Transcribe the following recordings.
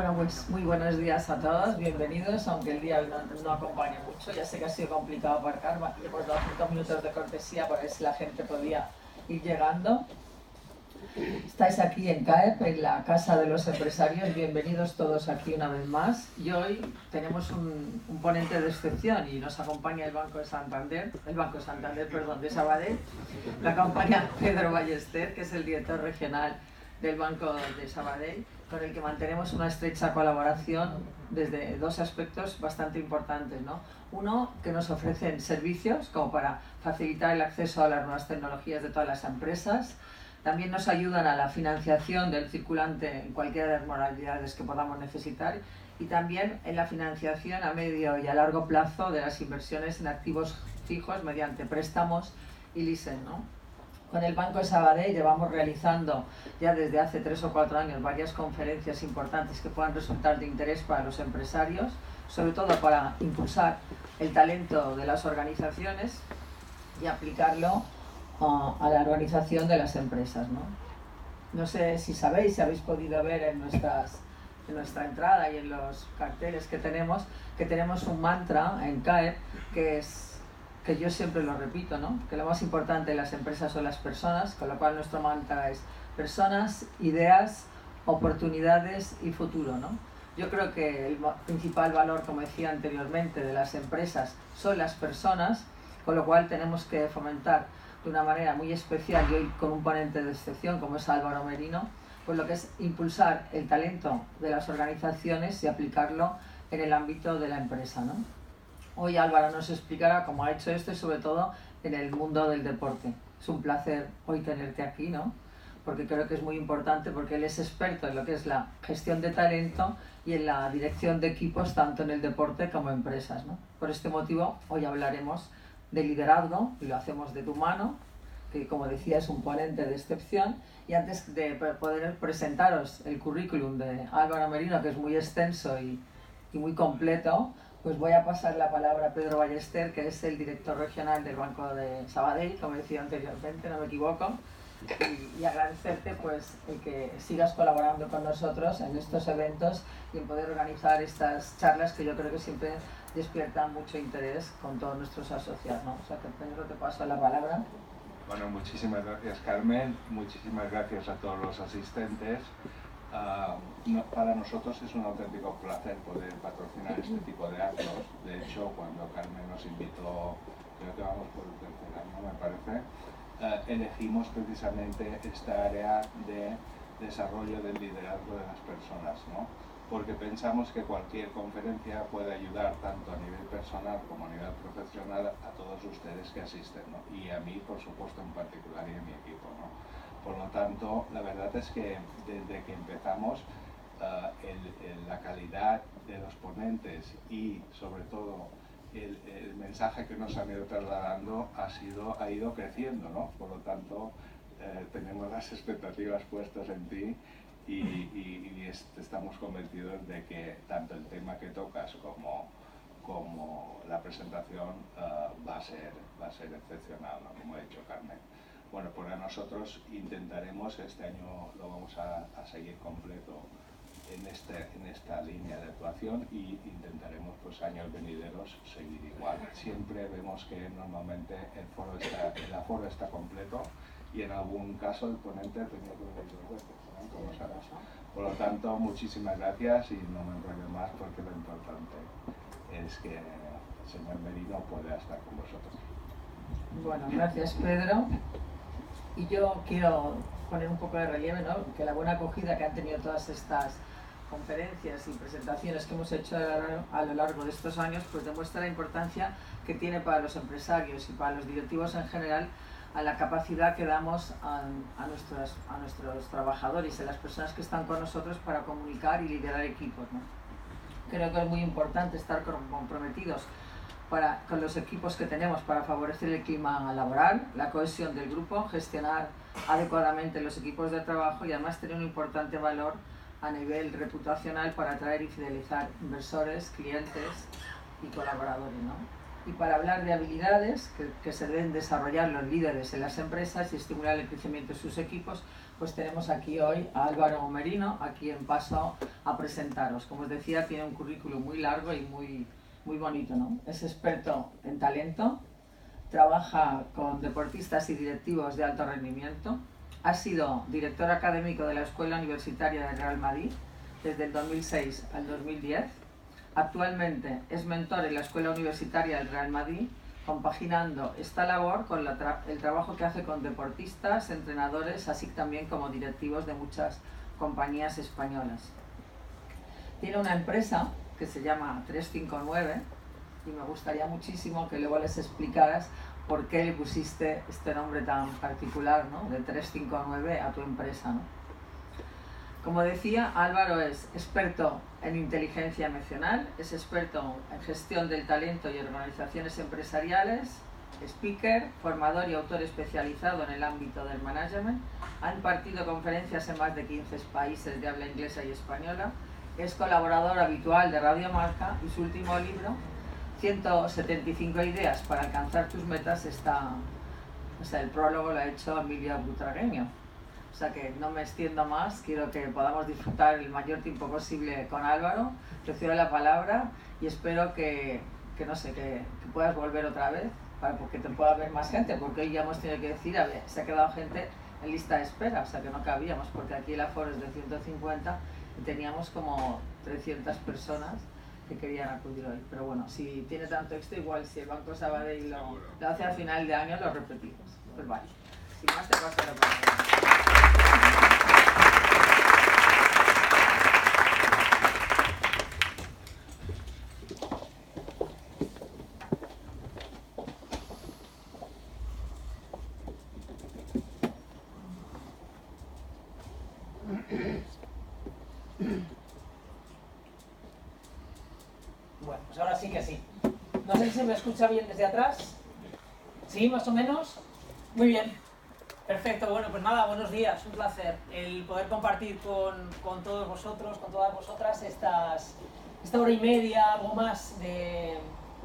Bueno, pues muy buenos días a todos, bienvenidos, aunque el día no acompaña mucho. Ya sé que ha sido complicado aparcar, le hemos dado 5 minutos de cortesía para ver si la gente podía ir llegando. Estáis aquí en CAEP, en la Casa de los Empresarios, bienvenidos todos aquí una vez más. Y hoy tenemos un ponente de excepción y nos acompaña el Banco Santander, de Sabadell. La acompaña Pedro Ballester, que es el director regional del Banco de Sabadell, con el que mantenemos una estrecha colaboración desde dos aspectos bastante importantes, ¿no? Uno, que nos ofrecen servicios como para facilitar el acceso a las nuevas tecnologías de todas las empresas. También nos ayudan a la financiación del circulante en cualquiera de las modalidades que podamos necesitar y también en la financiación a medio y a largo plazo de las inversiones en activos fijos mediante préstamos y leasing, ¿no? Con el Banco de Sabadell llevamos realizando ya desde hace 3 o 4 años varias conferencias importantes que puedan resultar de interés para los empresarios, sobre todo para impulsar el talento de las organizaciones y aplicarlo a la organización de las empresas, ¿no? No sé si sabéis, si habéis podido ver en nuestra entrada y en los carteles que tenemos un mantra en CAEP que yo siempre lo repito, ¿no? Que lo más importante en las empresas son las personas, con lo cual nuestro mantra es personas, ideas, oportunidades y futuro, ¿no? Yo creo que el principal valor, como decía anteriormente, de las empresas son las personas, con lo cual tenemos que fomentar de una manera muy especial y hoy con un ponente de excepción como es Álvaro Merino, pues lo que es impulsar el talento de las organizaciones y aplicarlo en el ámbito de la empresa, ¿no? Hoy Álvaro nos explicará cómo ha hecho esto y sobre todo en el mundo del deporte. Es un placer hoy tenerte aquí, ¿no? Porque creo que es muy importante porque él es experto en lo que es la gestión de talento y en la dirección de equipos tanto en el deporte como en empresas, ¿no? Por este motivo hoy hablaremos de liderazgo y lo hacemos de tu mano, que como decía es un ponente de excepción. Y antes de poder presentaros el currículum de Álvaro Merino, que es muy extenso y muy completo, pues voy a pasar la palabra a Pedro Ballester, que es el director regional del Banco de Sabadell, como decía anteriormente, no me equivoco, y agradecerte pues el que sigas colaborando con nosotros en estos eventos y en poder organizar estas charlas que yo creo que siempre despiertan mucho interés con todos nuestros asociados, ¿no? O sea que Pedro, te paso la palabra. Bueno, muchísimas gracias Carmen, muchísimas gracias a todos los asistentes. Para nosotros es un auténtico placer poder patrocinar este tipo de actos. De hecho, cuando Carmen nos invitó, creo que vamos por el tercer año, me parece, elegimos precisamente esta área de desarrollo del liderazgo de las personas, ¿no? Porque pensamos que cualquier conferencia puede ayudar tanto a nivel personal como a nivel profesional a todos ustedes que asisten, ¿no? Y a mí, por supuesto, en particular y a mi equipo, ¿no? Por lo tanto, la verdad es que desde que empezamos, la calidad de los ponentes y sobre todo el mensaje que nos han ido trasladando ha ido creciendo, ¿no? Por lo tanto, tenemos las expectativas puestas en ti y estamos convencidos de que tanto el tema que tocas como la presentación va a ser excepcional, ¿no? Como ha dicho Carmen. Bueno, pues nosotros intentaremos, este año lo vamos a seguir completo en esta línea de actuación y intentaremos pues años venideros seguir igual. Siempre vemos que normalmente el aforo está completo y en algún caso el ponente ha tenido que venir 2 veces, ¿no? Como sabes. Por lo tanto, muchísimas gracias y no me enrollo más porque lo importante es que el señor Merino pueda estar con vosotros. Bueno, gracias Pedro. Y yo quiero poner un poco de relieve, ¿no? Que la buena acogida que han tenido todas estas conferencias y presentaciones que hemos hecho a lo largo de estos años, pues demuestra la importancia que tiene para los empresarios y para los directivos en general a la capacidad que damos a nuestros trabajadores, a las personas que están con nosotros para comunicar y liderar equipos, ¿no? Creo que es muy importante estar comprometidos con los equipos que tenemos para favorecer el clima laboral, la cohesión del grupo, gestionar adecuadamente los equipos de trabajo y además tener un importante valor a nivel reputacional para atraer y fidelizar inversores, clientes y colaboradores, ¿no? Y para hablar de habilidades que se deben desarrollar los líderes en las empresas y estimular el crecimiento de sus equipos, pues tenemos aquí hoy a Álvaro Merino, a quien paso a presentaros. Como os decía, tiene un currículum muy largo y muy bonito, ¿no? Es experto en talento, trabaja con deportistas y directivos de alto rendimiento, ha sido director académico de la Escuela Universitaria del Real Madrid desde el 2006 al 2010. Actualmente es mentor en la Escuela Universitaria del Real Madrid, compaginando esta labor con el trabajo que hace con deportistas, entrenadores, así también como directivos de muchas compañías españolas. Tiene una empresa que se llama 359 y me gustaría muchísimo que luego les explicaras por qué le pusiste este nombre tan particular, ¿no? De 359 a tu empresa, ¿no? Como decía, Álvaro es experto en inteligencia emocional, es experto en gestión del talento y organizaciones empresariales, speaker, formador y autor especializado en el ámbito del management, ha impartido conferencias en más de 15 países de habla inglesa y española, es colaborador habitual de Radio Marca y su último libro, 175 ideas para alcanzar tus metas, el prólogo lo ha hecho Emilia Butragueño. O sea que no me extiendo más, quiero que podamos disfrutar el mayor tiempo posible con Álvaro. Te cedo la palabra y espero que puedas volver otra vez para que te pueda ver más gente, porque hoy ya hemos tenido que decir, a ver, se ha quedado gente en lista de espera, o sea que no cabíamos, porque aquí el aforo es de 150 y teníamos como 300 personas que querían acudir hoy. Pero bueno, si tiene tanto éxito, igual si el Banco Sabadell lo hace a final de año, lo repetimos. Pues vale, sin más te paso la palabra. Bueno, pues ahora sí que sí. No sé si se me escucha bien desde atrás. ¿Sí, más o menos? Muy bien. Perfecto. Bueno, pues nada, buenos días. Un placer el poder compartir con todos vosotros, con todas vosotras, esta hora y media, algo más de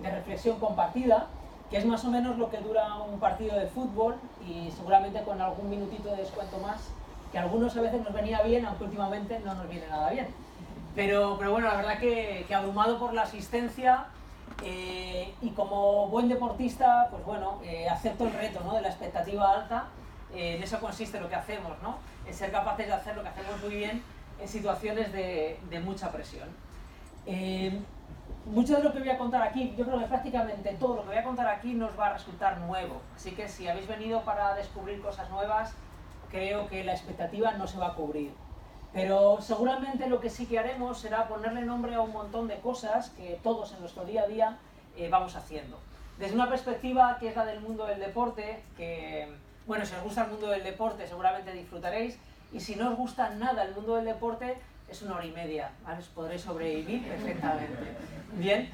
reflexión compartida, que es más o menos lo que dura un partido de fútbol y seguramente con algún minutito de descuento más, que a algunos a veces nos venía bien, aunque últimamente no nos viene nada bien. Pero bueno, la verdad que abrumado por la asistencia y como buen deportista, pues bueno, acepto el reto, ¿no? De la expectativa alta. En eso consiste lo que hacemos, ¿no? En ser capaces de hacer lo que hacemos muy bien en situaciones de mucha presión. Mucho de lo que voy a contar aquí, yo creo que prácticamente todo lo que voy a contar aquí nos va a resultar nuevo. Así que si habéis venido para descubrir cosas nuevas, creo que la expectativa no se va a cubrir. Pero seguramente lo que sí que haremos será ponerle nombre a un montón de cosas que todos en nuestro día a día vamos haciendo. Desde una perspectiva que es la del mundo del deporte, que, bueno, si os gusta el mundo del deporte seguramente disfrutaréis, y si no os gusta nada el mundo del deporte, es 1 hora y media, ¿vale? Os podréis sobrevivir perfectamente. Bien,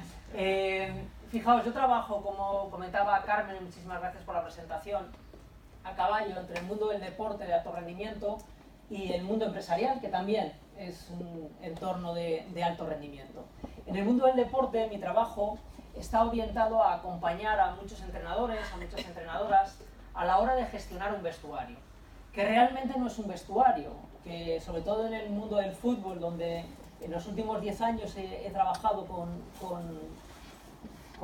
fijaos, yo trabajo, como comentaba Carmen, y muchísimas gracias por la presentación, a caballo entre el mundo del deporte de alto rendimiento y el mundo empresarial, que también es un entorno de alto rendimiento. En el mundo del deporte, mi trabajo está orientado a acompañar a muchos entrenadores, a muchas entrenadoras, a la hora de gestionar un vestuario, que realmente no es un vestuario, que sobre todo en el mundo del fútbol, donde en los últimos 10 años he trabajado con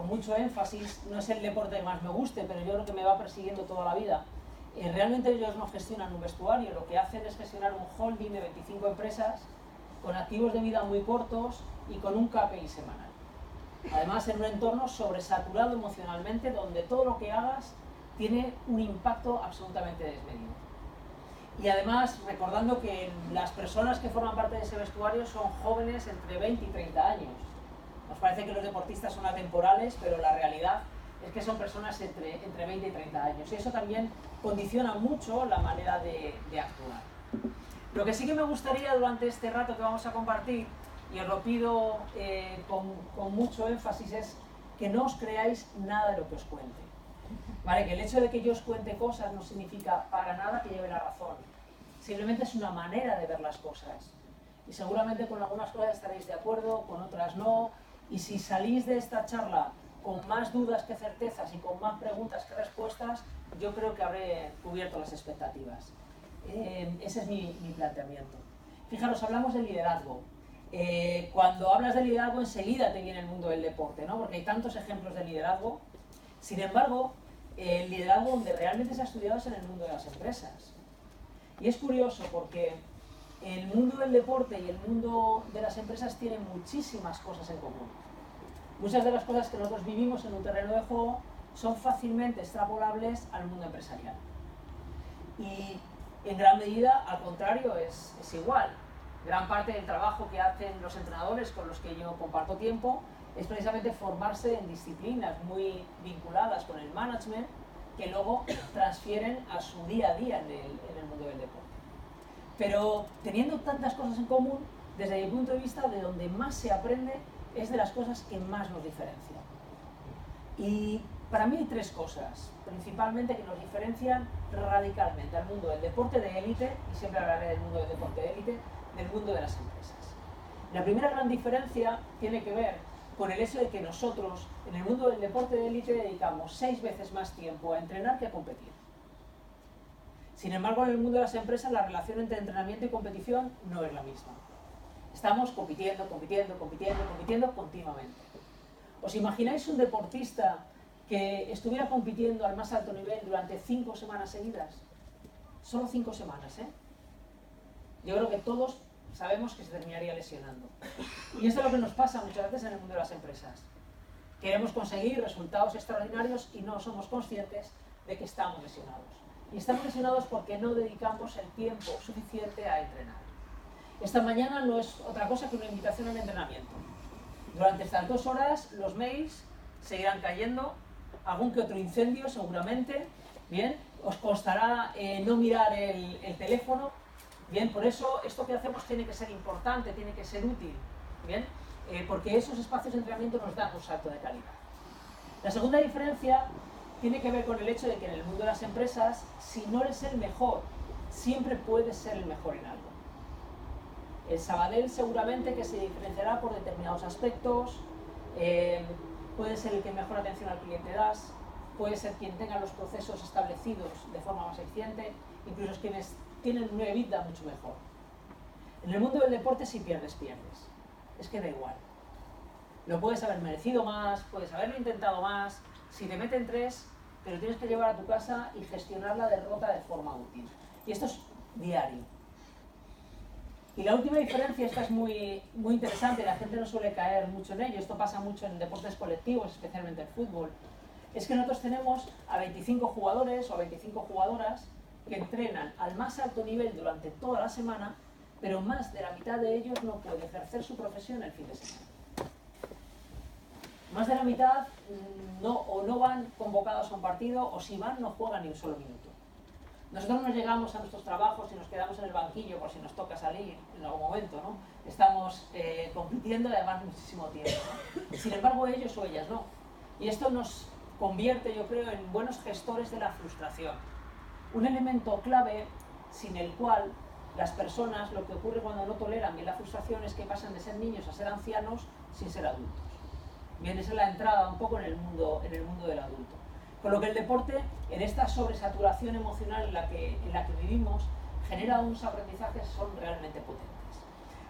mucho énfasis, no es el deporte que más me guste, pero yo creo que me va persiguiendo toda la vida. Realmente ellos no gestionan un vestuario, lo que hacen es gestionar un holding de 25 empresas con activos de vida muy cortos y con un KPI semanal. Además, en un entorno sobresaturado emocionalmente, donde todo lo que hagas tiene un impacto absolutamente desmedido. Y además, recordando que las personas que forman parte de ese vestuario son jóvenes entre 20 y 30 años. Nos parece que los deportistas son atemporales, pero la realidad es que son personas entre 20 y 30 años. Y eso también condiciona mucho la manera de actuar. Lo que sí que me gustaría durante este rato que vamos a compartir, y os lo pido con mucho énfasis, es que no os creáis nada de lo que os cuente. ¿Vale? Que el hecho de que yo os cuente cosas no significa para nada que lleve la razón. Simplemente es una manera de ver las cosas. Y seguramente con algunas cosas estaréis de acuerdo, con otras no. Y si salís de esta charla con más dudas que certezas y con más preguntas que respuestas, yo creo que habré cubierto las expectativas. Ese es mi planteamiento. Fijaros, hablamos de liderazgo. Cuando hablas de liderazgo enseguida te viene el mundo del deporte, ¿no? Porque hay tantos ejemplos de liderazgo. Sin embargo, el liderazgo donde realmente se ha estudiado es en el mundo de las empresas. Y es curioso porque el mundo del deporte y el mundo de las empresas tienen muchísimas cosas en común. Muchas de las cosas que nosotros vivimos en un terreno de juego son fácilmente extrapolables al mundo empresarial. Y en gran medida, al contrario, es igual. Gran parte del trabajo que hacen los entrenadores con los que yo comparto tiempo es precisamente formarse en disciplinas muy vinculadas con el management que luego transfieren a su día a día en el mundo del deporte. Pero teniendo tantas cosas en común, desde mi punto de vista, de donde más se aprende es de las cosas que más nos diferencian. Y para mí hay tres cosas, principalmente, que nos diferencian radicalmente al mundo del deporte de élite, y siempre hablaré del mundo del deporte de élite, del mundo de las empresas. La primera gran diferencia tiene que ver con el hecho de que nosotros, en el mundo del deporte de élite, dedicamos 6 veces más tiempo a entrenar que a competir. Sin embargo, en el mundo de las empresas, la relación entre entrenamiento y competición no es la misma. Estamos compitiendo continuamente. ¿Os imagináis un deportista que estuviera compitiendo al más alto nivel durante 5 semanas seguidas? Solo 5 semanas, ¿eh? Yo creo que todos sabemos que se terminaría lesionando. Y esto es lo que nos pasa muchas veces en el mundo de las empresas. Queremos conseguir resultados extraordinarios y no somos conscientes de que estamos lesionados. Y estamos lesionados porque no dedicamos el tiempo suficiente a entrenar. Esta mañana no es otra cosa que una invitación al entrenamiento. Durante estas 2 horas los mails seguirán cayendo, algún que otro incendio seguramente, bien, os costará no mirar el teléfono, bien, por eso esto que hacemos tiene que ser importante, tiene que ser útil, bien, porque esos espacios de entrenamiento nos dan un salto de calidad. La segunda diferencia tiene que ver con el hecho de que en el mundo de las empresas, si no eres el mejor, siempre puedes ser el mejor en algo. El Sabadell seguramente que se diferenciará por determinados aspectos, puede ser el que mejor atención al cliente das, puede ser quien tenga los procesos establecidos de forma más eficiente, incluso quienes tienen una EBITDA mucho mejor. En el mundo del deporte, si pierdes, pierdes. Es que da igual. Lo puedes haber merecido más, puedes haberlo intentado más. Si te meten 3, te lo tienes que llevar a tu casa y gestionar la derrota de forma útil. Y esto es diario. Y la última diferencia, esta es muy interesante, la gente no suele caer mucho en ello, esto pasa mucho en deportes colectivos, especialmente el fútbol, es que nosotros tenemos a 25 jugadores o a 25 jugadoras que entrenan al más alto nivel durante toda la semana, pero más de la mitad de ellos no puede ejercer su profesión el fin de semana. Más de la mitad no van convocados a un partido, o si van no juegan ni un solo minuto. Nosotros no llegamos a nuestros trabajos y nos quedamos en el banquillo por si nos toca salir en algún momento, ¿no? Estamos compitiendo y además muchísimo tiempo, ¿no? Sin embargo, ellos o ellas no. Y esto nos convierte, yo creo, en buenos gestores de la frustración. Un elemento clave sin el cual las personas, lo que ocurre cuando no toleran bien la frustración es que pasan de ser niños a ser ancianos sin ser adultos. Bien, esa es la entrada un poco en el mundo del adulto. Con lo que el deporte, en esta sobresaturación emocional en la que vivimos, genera unos aprendizajes que son realmente potentes.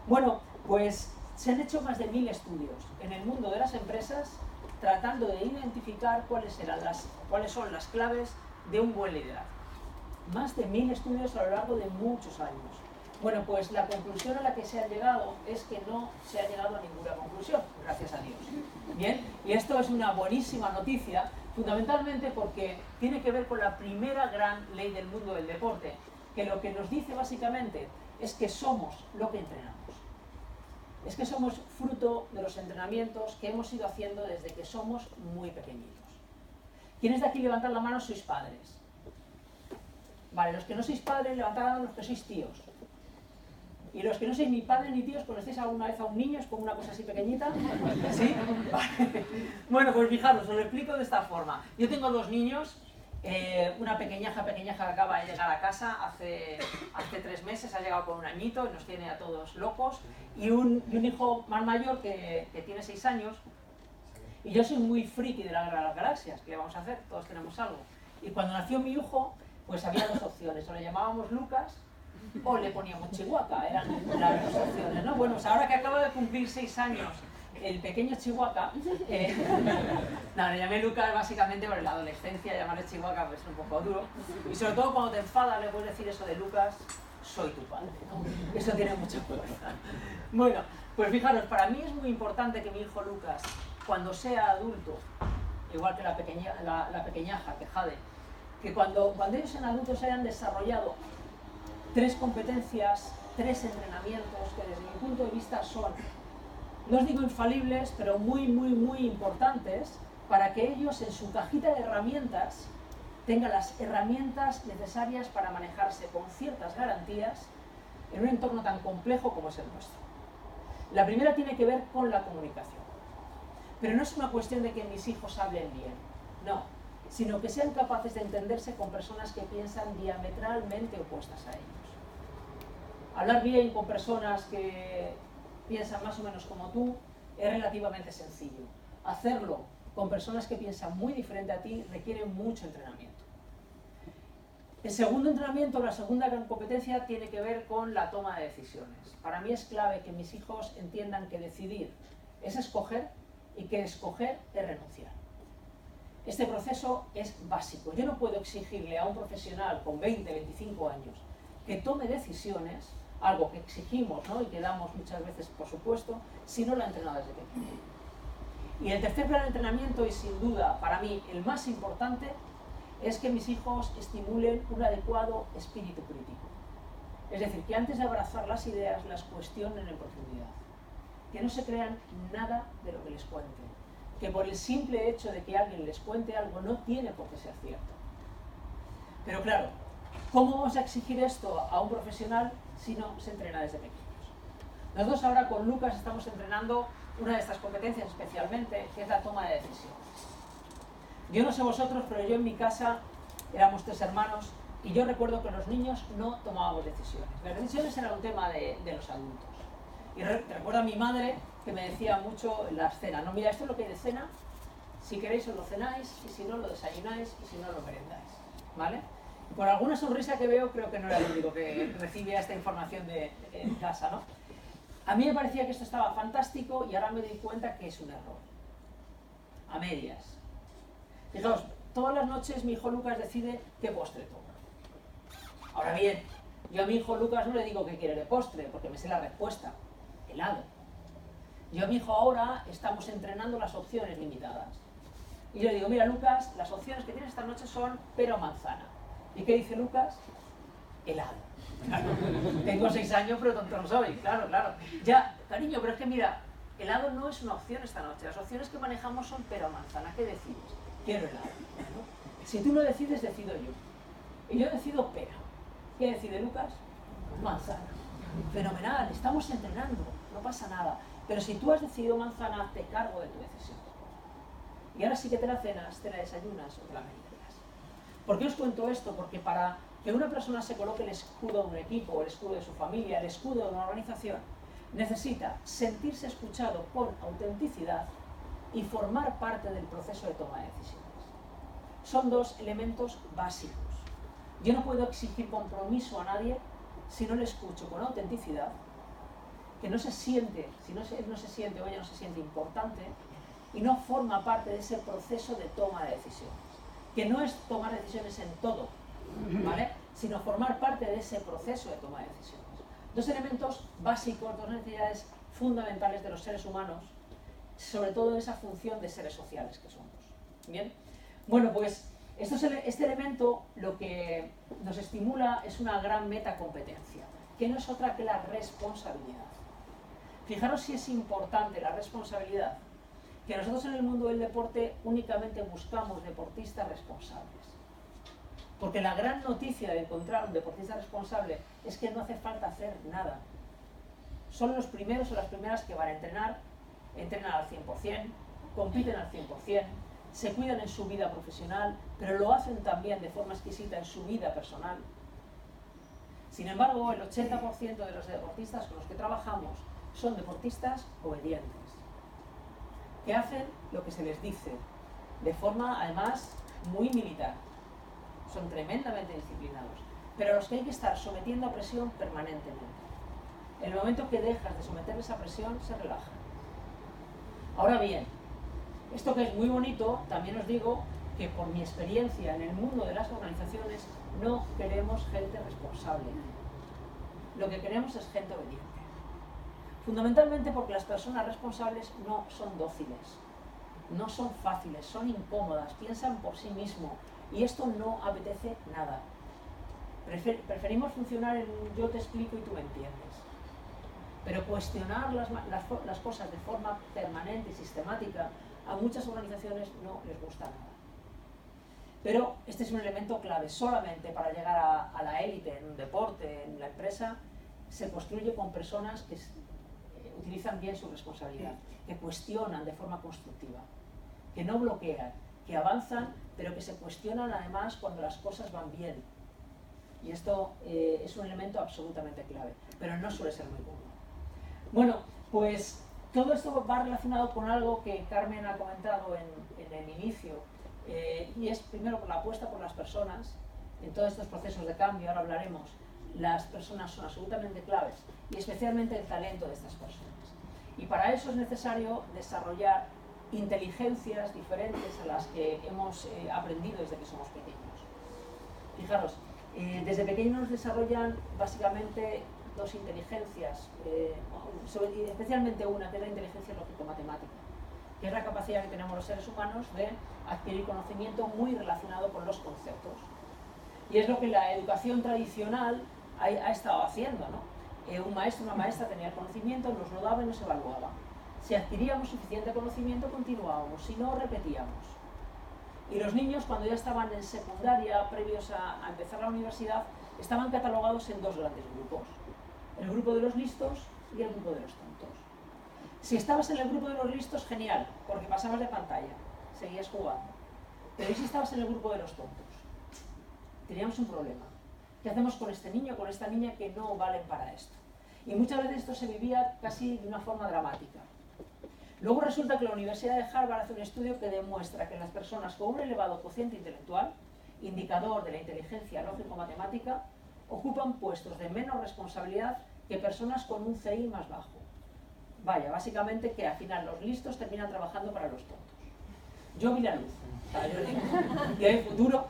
Bueno, pues se han hecho más de 1000 estudios en el mundo de las empresas tratando de identificar cuáles son las claves de un buen liderazgo. Más de 1000 estudios a lo largo de muchos años. Bueno, pues la conclusión a la que se ha llegado es que no se ha llegado a ninguna conclusión, gracias a Dios. Bien, y esto es una buenísima noticia, fundamentalmente porque tiene que ver con la primera gran ley del mundo del deporte, que lo que nos dice básicamente es que somos lo que entrenamos. Es que somos fruto de los entrenamientos que hemos ido haciendo desde que somos muy pequeñitos. ¿Quiénes de aquí levantan la mano sois padres? Vale, los que no sois padres, levantad la mano los que sois tíos. Y los que no sois ni padres ni tíos, ¿conocéis alguna vez a un niño? Es como una cosa así pequeñita. ¿Sí? Vale. Bueno, pues fijaros, os lo explico de esta forma. Yo tengo 2 niños, una pequeñaja que acaba de llegar a casa hace 3 meses, ha llegado con un añito y nos tiene a todos locos, y un hijo más mayor que tiene 6 años. Y yo soy muy friki de la Guerra de las Galaxias, ¿qué le vamos a hacer? Todos tenemos algo. Y cuando nació mi hijo, pues había dos opciones, o le llamábamos Lucas o le poníamos Chihuahua, eran las dos opciones, ¿no? Bueno, pues ahora que acaba de cumplir 6 años el pequeño Chihuahua, no, le llamé Lucas básicamente por la adolescencia, llamarle Chihuahua pues es un poco duro, y sobre todo cuando te enfadas le puedes decir eso de Lucas, soy tu padre, ¿no? Eso tiene mucha fuerza. Bueno, pues fijaros, para mí es muy importante que mi hijo Lucas, cuando sea adulto, igual que la pequeñaja, que Jade, que cuando ellos sean adultos hayan desarrollado 3 competencias, 3 entrenamientos que desde mi punto de vista son, no os digo infalibles, pero muy importantes para que ellos en su cajita de herramientas tengan las herramientas necesarias para manejarse con ciertas garantías en un entorno tan complejo como es el nuestro. La primera tiene que ver con la comunicación. Pero no es una cuestión de que mis hijos hablen bien, no, sino que sean capaces de entenderse con personas que piensan diametralmente opuestas a ellos. Hablar bien con personas que piensan más o menos como tú es relativamente sencillo. Hacerlo con personas que piensan muy diferente a ti requiere mucho entrenamiento. El segundo entrenamiento, la segunda gran competencia, tiene que ver con la toma de decisiones. Para mí es clave que mis hijos entiendan que decidir es escoger y que escoger es renunciar. Este proceso es básico. Yo no puedo exigirle a un profesional con 20, 25 años que tome decisiones, algo que exigimos, ¿no? Y que damos muchas veces, por supuesto, si no lo ha entrenado desde pequeño. Y el tercer plan de entrenamiento, y sin duda para mí el más importante, es que mis hijos estimulen un adecuado espíritu crítico. Es decir, que antes de abrazar las ideas, las cuestionen en profundidad. Que no se crean nada de lo que les cuenten. Que por el simple hecho de que alguien les cuente algo no tiene por qué ser cierto. Pero claro, ¿cómo vamos a exigir esto a un profesional si no se entrena desde pequeños? Nosotros ahora con Lucas estamos entrenando una de estas competencias especialmente, que es la toma de decisiones. Yo no sé vosotros, pero yo en mi casa éramos 3 hermanos y yo recuerdo que los niños no tomábamos decisiones. Las decisiones eran un tema de los adultos. Y recuerdo a mi madre que me decía mucho en la cena, no, mira, esto es lo que hay de cena, si queréis os lo cenáis, y si no lo desayunáis, y si no lo merendáis, ¿vale? Y por alguna sonrisa que veo, creo que no era el único que recibía esta información en casa, ¿no? A mí me parecía que esto estaba fantástico y ahora me doy cuenta que es un error. A medias. Fijaos, todas las noches mi hijo Lucas decide qué postre toma. Ahora bien, yo a mi hijo Lucas no le digo que quiere de postre, porque me sé la respuesta. Helado. Yo a mi hijo ahora estamos entrenando las opciones limitadas. Y yo le digo, mira Lucas, las opciones que tienes esta noche son pera o manzana. ¿Y qué dice Lucas? Helado. Claro, tengo 6 años, pero tonto no soy. Claro. Ya, cariño, pero es que mira, helado no es una opción esta noche. Las opciones que manejamos son pera o manzana. ¿Qué decides? Quiero helado. ¿No? Si tú no decides, decido yo. Y yo decido pera. ¿Qué decide Lucas? Manzana. Fenomenal, estamos entrenando, no pasa nada. Pero si tú has decidido manzana, hazte cargo de tu decisión. Y ahora sí que te la cenas, te la desayunas o te la meriendas. ¿Por qué os cuento esto? Porque para que una persona se coloque el escudo de un equipo, el escudo de su familia, el escudo de una organización, necesita sentirse escuchado con autenticidad y formar parte del proceso de toma de decisiones. Son 2 elementos básicos. Yo no puedo exigir compromiso a nadie si no le escucho con autenticidad, que no se siente, si no se siente o ella no se siente importante y no forma parte de ese proceso de toma de decisiones, que no es tomar decisiones en todo, ¿vale? Sino formar parte de ese proceso de toma de decisiones. 2 elementos básicos, 2 necesidades fundamentales de los seres humanos, sobre todo en esa función de seres sociales que somos. ¿Bien? Bueno, pues este elemento lo que nos estimula es una gran metacompetencia, que no es otra que la responsabilidad. Fijaros si es importante la responsabilidad, que nosotros en el mundo del deporte únicamente buscamos deportistas responsables. Porque la gran noticia de encontrar un deportista responsable es que no hace falta hacer nada. Son los primeros o las primeras que van a entrenar, entrenan al 100%, compiten al 100%, se cuidan en su vida profesional, pero lo hacen también de forma exquisita en su vida personal. Sin embargo, el 80% de los deportistas con los que trabajamos son deportistas obedientes, que hacen lo que se les dice, de forma además muy militar. son tremendamente disciplinados, pero a los que hay que estar sometiendo a presión permanentemente. En el momento que dejas de someterles a presión, se relajan. Ahora bien, esto que es muy bonito, también os digo que por mi experiencia en el mundo de las organizaciones, no queremos gente responsable. Lo que queremos es gente obediente. Fundamentalmente porque las personas responsables no son dóciles, no son fáciles, son incómodas, piensan por sí mismos y esto no apetece nada. Preferimos funcionar en un yo te explico y tú me entiendes. Pero cuestionar las cosas de forma permanente y sistemática a muchas organizaciones no les gusta nada. Pero este es un elemento clave. Solamente para llegar a la élite en un deporte, en la empresa, se construye con personas que utilizan bien su responsabilidad, que cuestionan de forma constructiva, que no bloquean, que avanzan, pero que se cuestionan además cuando las cosas van bien. Y esto es un elemento absolutamente clave, pero no suele ser muy común. Bueno, pues todo esto va relacionado con algo que Carmen ha comentado en el inicio, y es primero la apuesta por las personas. En todos estos procesos de cambio, ahora hablaremos, las personas son absolutamente claves, y especialmente el talento de estas personas. Y para eso es necesario desarrollar inteligencias diferentes a las que hemos aprendido desde que somos pequeños. Fijaros, desde pequeños desarrollan básicamente dos inteligencias, especialmente una, que es la inteligencia lógico-matemática, que es la capacidad que tenemos los seres humanos de adquirir conocimiento muy relacionado con los conceptos. Y es lo que la educación tradicional ha estado haciendo, ¿no? Un maestro o una maestra tenía el conocimiento, nos lo daba y nos evaluaba. Si adquiríamos suficiente conocimiento, continuábamos, si no, repetíamos. Y los niños, cuando ya estaban en secundaria, previos a empezar la universidad, estaban catalogados en dos grandes grupos: el grupo de los listos y el grupo de los tontos. Si estabas en el grupo de los listos, genial, porque pasabas de pantalla, seguías jugando. Pero ¿y si estabas en el grupo de los tontos? Teníamos un problema. ¿Qué hacemos con este niño, con esta niña que no valen para esto? Y muchas veces esto se vivía casi de una forma dramática. Luego resulta que la Universidad de Harvard hace un estudio que demuestra que las personas con un elevado cociente intelectual, indicador de la inteligencia lógico-matemática, ocupan puestos de menos responsabilidad que personas con un CI más bajo. Vaya, básicamente que al final los listos terminan trabajando para los tontos. Yo vi la luz, yo digo, y hay futuro.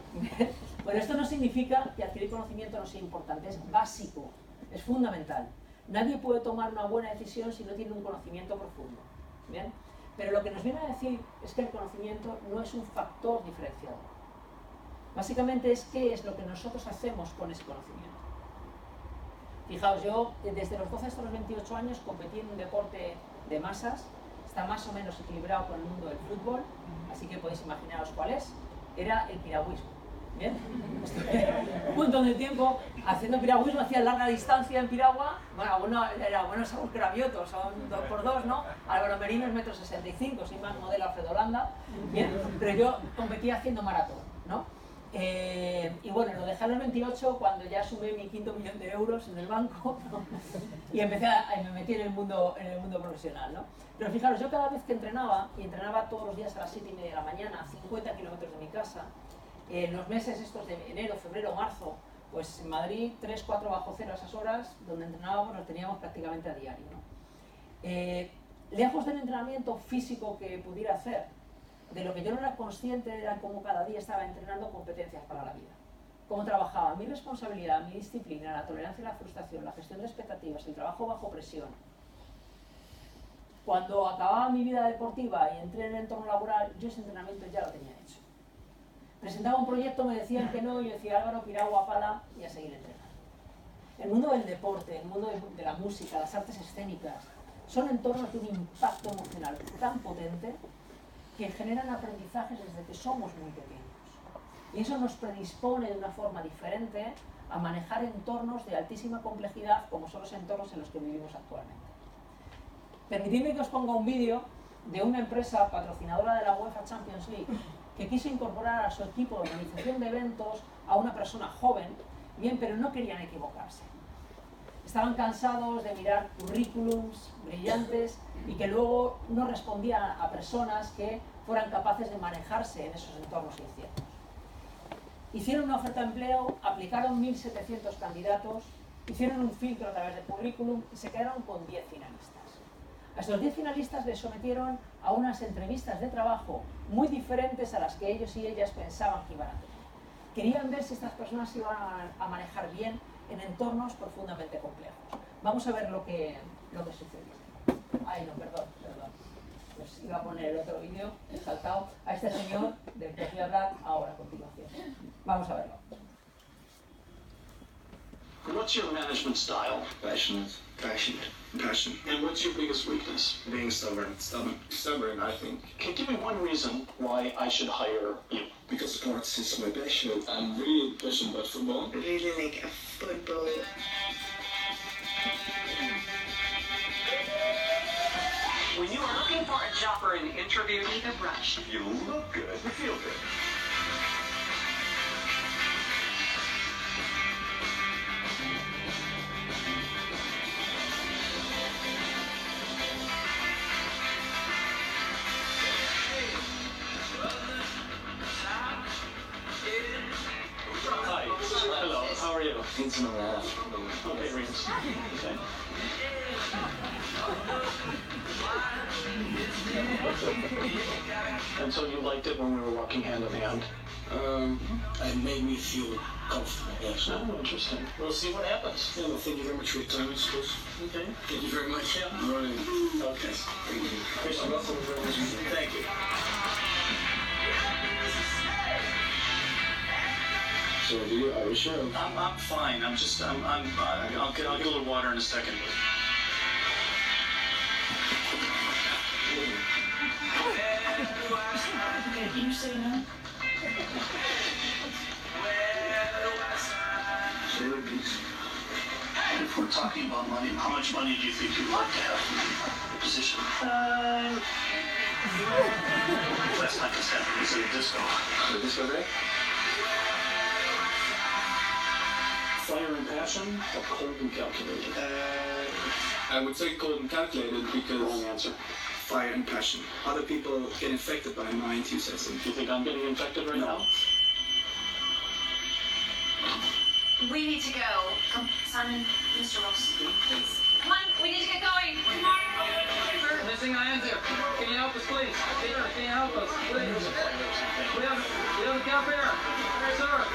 Pero esto no significa que adquirir conocimiento no sea importante, es básico, es fundamental. Nadie puede tomar una buena decisión si no tiene un conocimiento profundo. ¿Bien? Pero lo que nos viene a decir es que el conocimiento no es un factor diferenciador. Básicamente es qué es lo que nosotros hacemos con ese conocimiento. Fijaos, yo desde los 12 hasta los 28 años competí en un deporte de masas, está más o menos equilibrado con el mundo del fútbol, así que podéis imaginaros cuál es. Era el piragüismo. ¿Bien? Estuve un montón de tiempo haciendo piragüismo, hacía larga distancia en piragua. Bueno, era bueno Saúl Cravioto, son 2x2, ¿no? Álvaro Merino es 1,65 m, soy más modelo Alfredo Landa. Bien, pero yo competía haciendo maratón, ¿no? Y bueno, lo dejé a los 28 cuando ya sumé mi quinto millón de euros en el banco, ¿no? Y me metí en el mundo profesional, ¿no? Pero fijaros, yo cada vez que entrenaba, y entrenaba todos los días a las 7:30 de la mañana, a 50 kilómetros de mi casa, en los meses estos de enero, febrero, marzo, pues en Madrid 3-4 bajo cero a esas horas, donde entrenábamos, los teníamos prácticamente a diario, ¿no? Lejos del entrenamiento físico que pudiera hacer, de lo que yo no era consciente era cómo cada día estaba entrenando competencias para la vida. Cómo trabajaba mi responsabilidad, mi disciplina, la tolerancia a la frustración, la gestión de expectativas, el trabajo bajo presión. Cuando acababa mi vida deportiva y entré en el entorno laboral, yo ese entrenamiento ya lo tenía hecho. Presentaba un proyecto, me decían que no, y yo decía Álvaro, piragua, pala, y a seguir entrenando. El mundo del deporte, el mundo de la música, las artes escénicas, son entornos de un impacto emocional tan potente que generan aprendizajes desde que somos muy pequeños. Y eso nos predispone de una forma diferente a manejar entornos de altísima complejidad como son los entornos en los que vivimos actualmente. Permitidme que os ponga un vídeo de una empresa patrocinadora de la UEFA Champions League que quiso incorporar a su equipo de organización de eventos a una persona joven, bien, pero no querían equivocarse. Estaban cansados de mirar currículums brillantes y que luego no respondían a personas que fueran capaces de manejarse en esos entornos inciertos. Hicieron una oferta de empleo, aplicaron 1.700 candidatos, hicieron un filtro a través de currículum y se quedaron con 10 finalistas. A estos 10 finalistas les sometieron a unas entrevistas de trabajo muy diferentes a las que ellos y ellas pensaban que iban a tener. Querían ver si estas personas iban a manejar bien en entornos profundamente complejos. Vamos a ver lo que sucedió. Ay, no, perdón. Pues iba a poner el otro vídeo, he saltado a este señor del que os voy a hablar ahora a continuación. Vamos a verlo. What's your management style? Passionate. Passion. And what's your biggest weakness? Being stubborn. Stubborn, I think. Can you give me one reason why I should hire you? Because sports is my passion. I'm really passionate about football. Really like a football. When you are looking for a job or an interview, Take a brush. you look good, you feel good. Hi. Hello. How are you? It's not enough. Okay, Rings. Okay. And so you liked it when we were walking hand in hand? It made me feel comfortable, yes. Oh, interesting. We'll see what happens. Yeah, well, thank you very much for your time, I suppose. Okay. Thank you very much. Yeah. All right. Okay. Thank you. Christian, thank you. So, do you Irish or? I'm fine. I'll get a little water in a second. Can you say no? Say it, please. If we're talking about money, how much money do you think you'd like to have in the position? Last time this happened, it's a disco. So this way, right? Fire and passion or cold and calculated? I would say cold and calculated because Wrong answer. fire and passion. Other people get infected by my enthusiasm. Do you think I'm getting infected right now? We need to go. Come, Simon, Mr. Ross, please. Come on, we need to get going. Come on. Missing hands here. Can you help us, please? Can you help us, please? We have a cap here. Sir.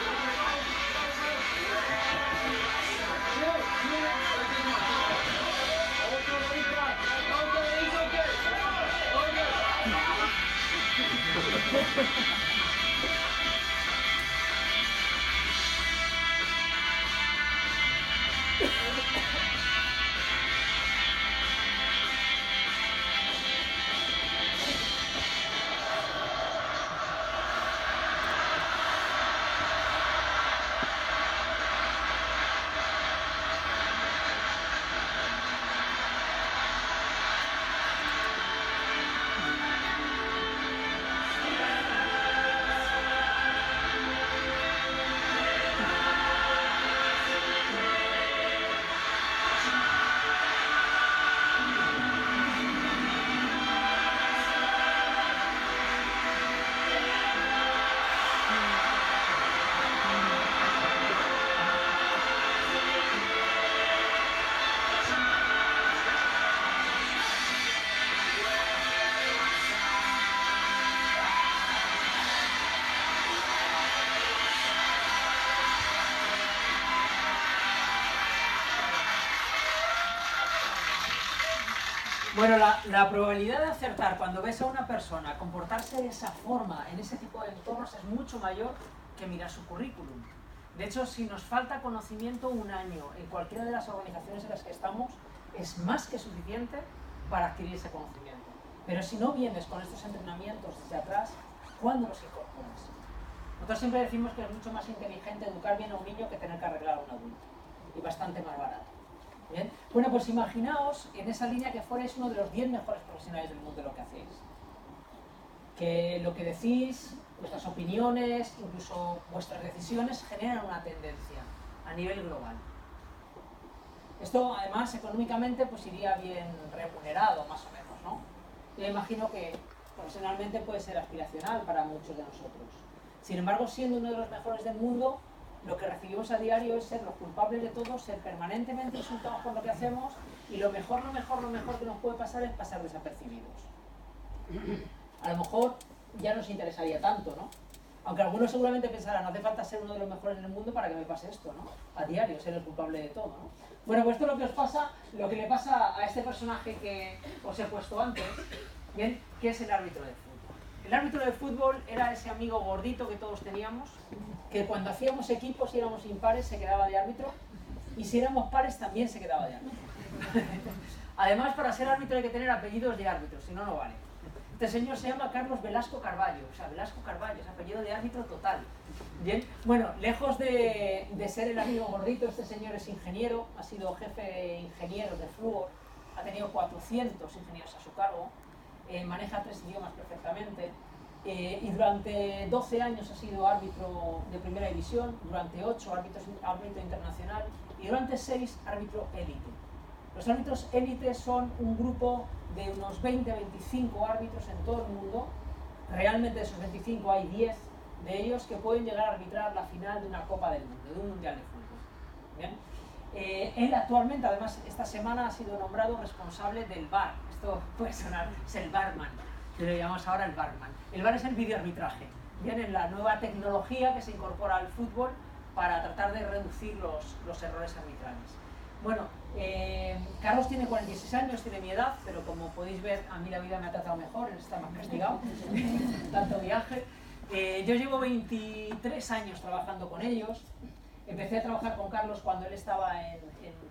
Bueno, la probabilidad de acertar cuando ves a una persona comportarse de esa forma en ese tipo de entornos es mucho mayor que mirar su currículum. De hecho, si nos falta conocimiento un año en cualquiera de las organizaciones en las que estamos, es más que suficiente para adquirir ese conocimiento. Pero si no vienes con estos entrenamientos desde atrás, ¿cuándo los incorporas? Nosotros siempre decimos que es mucho más inteligente educar bien a un niño que tener que arreglar a un adulto. Y bastante más barato. ¿Bien? Bueno, pues imaginaos en esa línea que fuerais uno de los 10 mejores profesionales del mundo de lo que hacéis. Que lo que decís, vuestras opiniones, incluso vuestras decisiones generan una tendencia a nivel global. Esto además económicamente pues iría bien remunerado más o menos, ¿no? Yo imagino que profesionalmente puede ser aspiracional para muchos de nosotros. Sin embargo, siendo uno de los mejores del mundo, lo que recibimos a diario es ser los culpables de todo, ser permanentemente insultados por lo que hacemos, y lo mejor que nos puede pasar es pasar desapercibidos. A lo mejor ya nos interesaría tanto, ¿no? Aunque algunos seguramente pensarán, no hace falta ser uno de los mejores del mundo para que me pase esto, ¿no? A diario, ser el culpable de todo, ¿no? Bueno, pues esto es lo que os pasa, lo que le pasa a este personaje que os he puesto antes, ¿bien? Que es el árbitro de fútbol. El árbitro de fútbol era ese amigo gordito que todos teníamos, que cuando hacíamos equipos y éramos impares se quedaba de árbitro, y si éramos pares también se quedaba de árbitro. Además, para ser árbitro hay que tener apellidos de árbitro, si no, no vale. Este señor se llama Carlos Velasco Carballo, o sea, Velasco Carballo, es apellido de árbitro total. Bien, bueno, lejos de ser el amigo gordito, este señor es ingeniero, ha sido jefe de ingenieros de Fluor, ha tenido 400 ingenieros a su cargo, maneja 3 idiomas perfectamente, y durante 12 años ha sido árbitro de primera división, durante 8 árbitro internacional y durante 6 árbitro élite. Los árbitros élite son un grupo de unos 20-25 árbitros en todo el mundo. Realmente de esos 25 hay 10 de ellos que pueden llegar a arbitrar la final de una Copa del Mundo, de un Mundial de Fútbol. ¿Bien? Él actualmente, además, esta semana ha sido nombrado responsable del VAR. Esto puede sonar, es el barman, que le llamamos ahora el barman. El VAR es el videoarbitraje. Bien, en la nueva tecnología que se incorpora al fútbol para tratar de reducir los errores arbitrales. Bueno, Carlos tiene 46 años, tiene mi edad, pero como podéis ver, a mí la vida me ha tratado mejor, él está más castigado, tanto viaje. Yo llevo 23 años trabajando con ellos. Empecé a trabajar con Carlos cuando él estaba en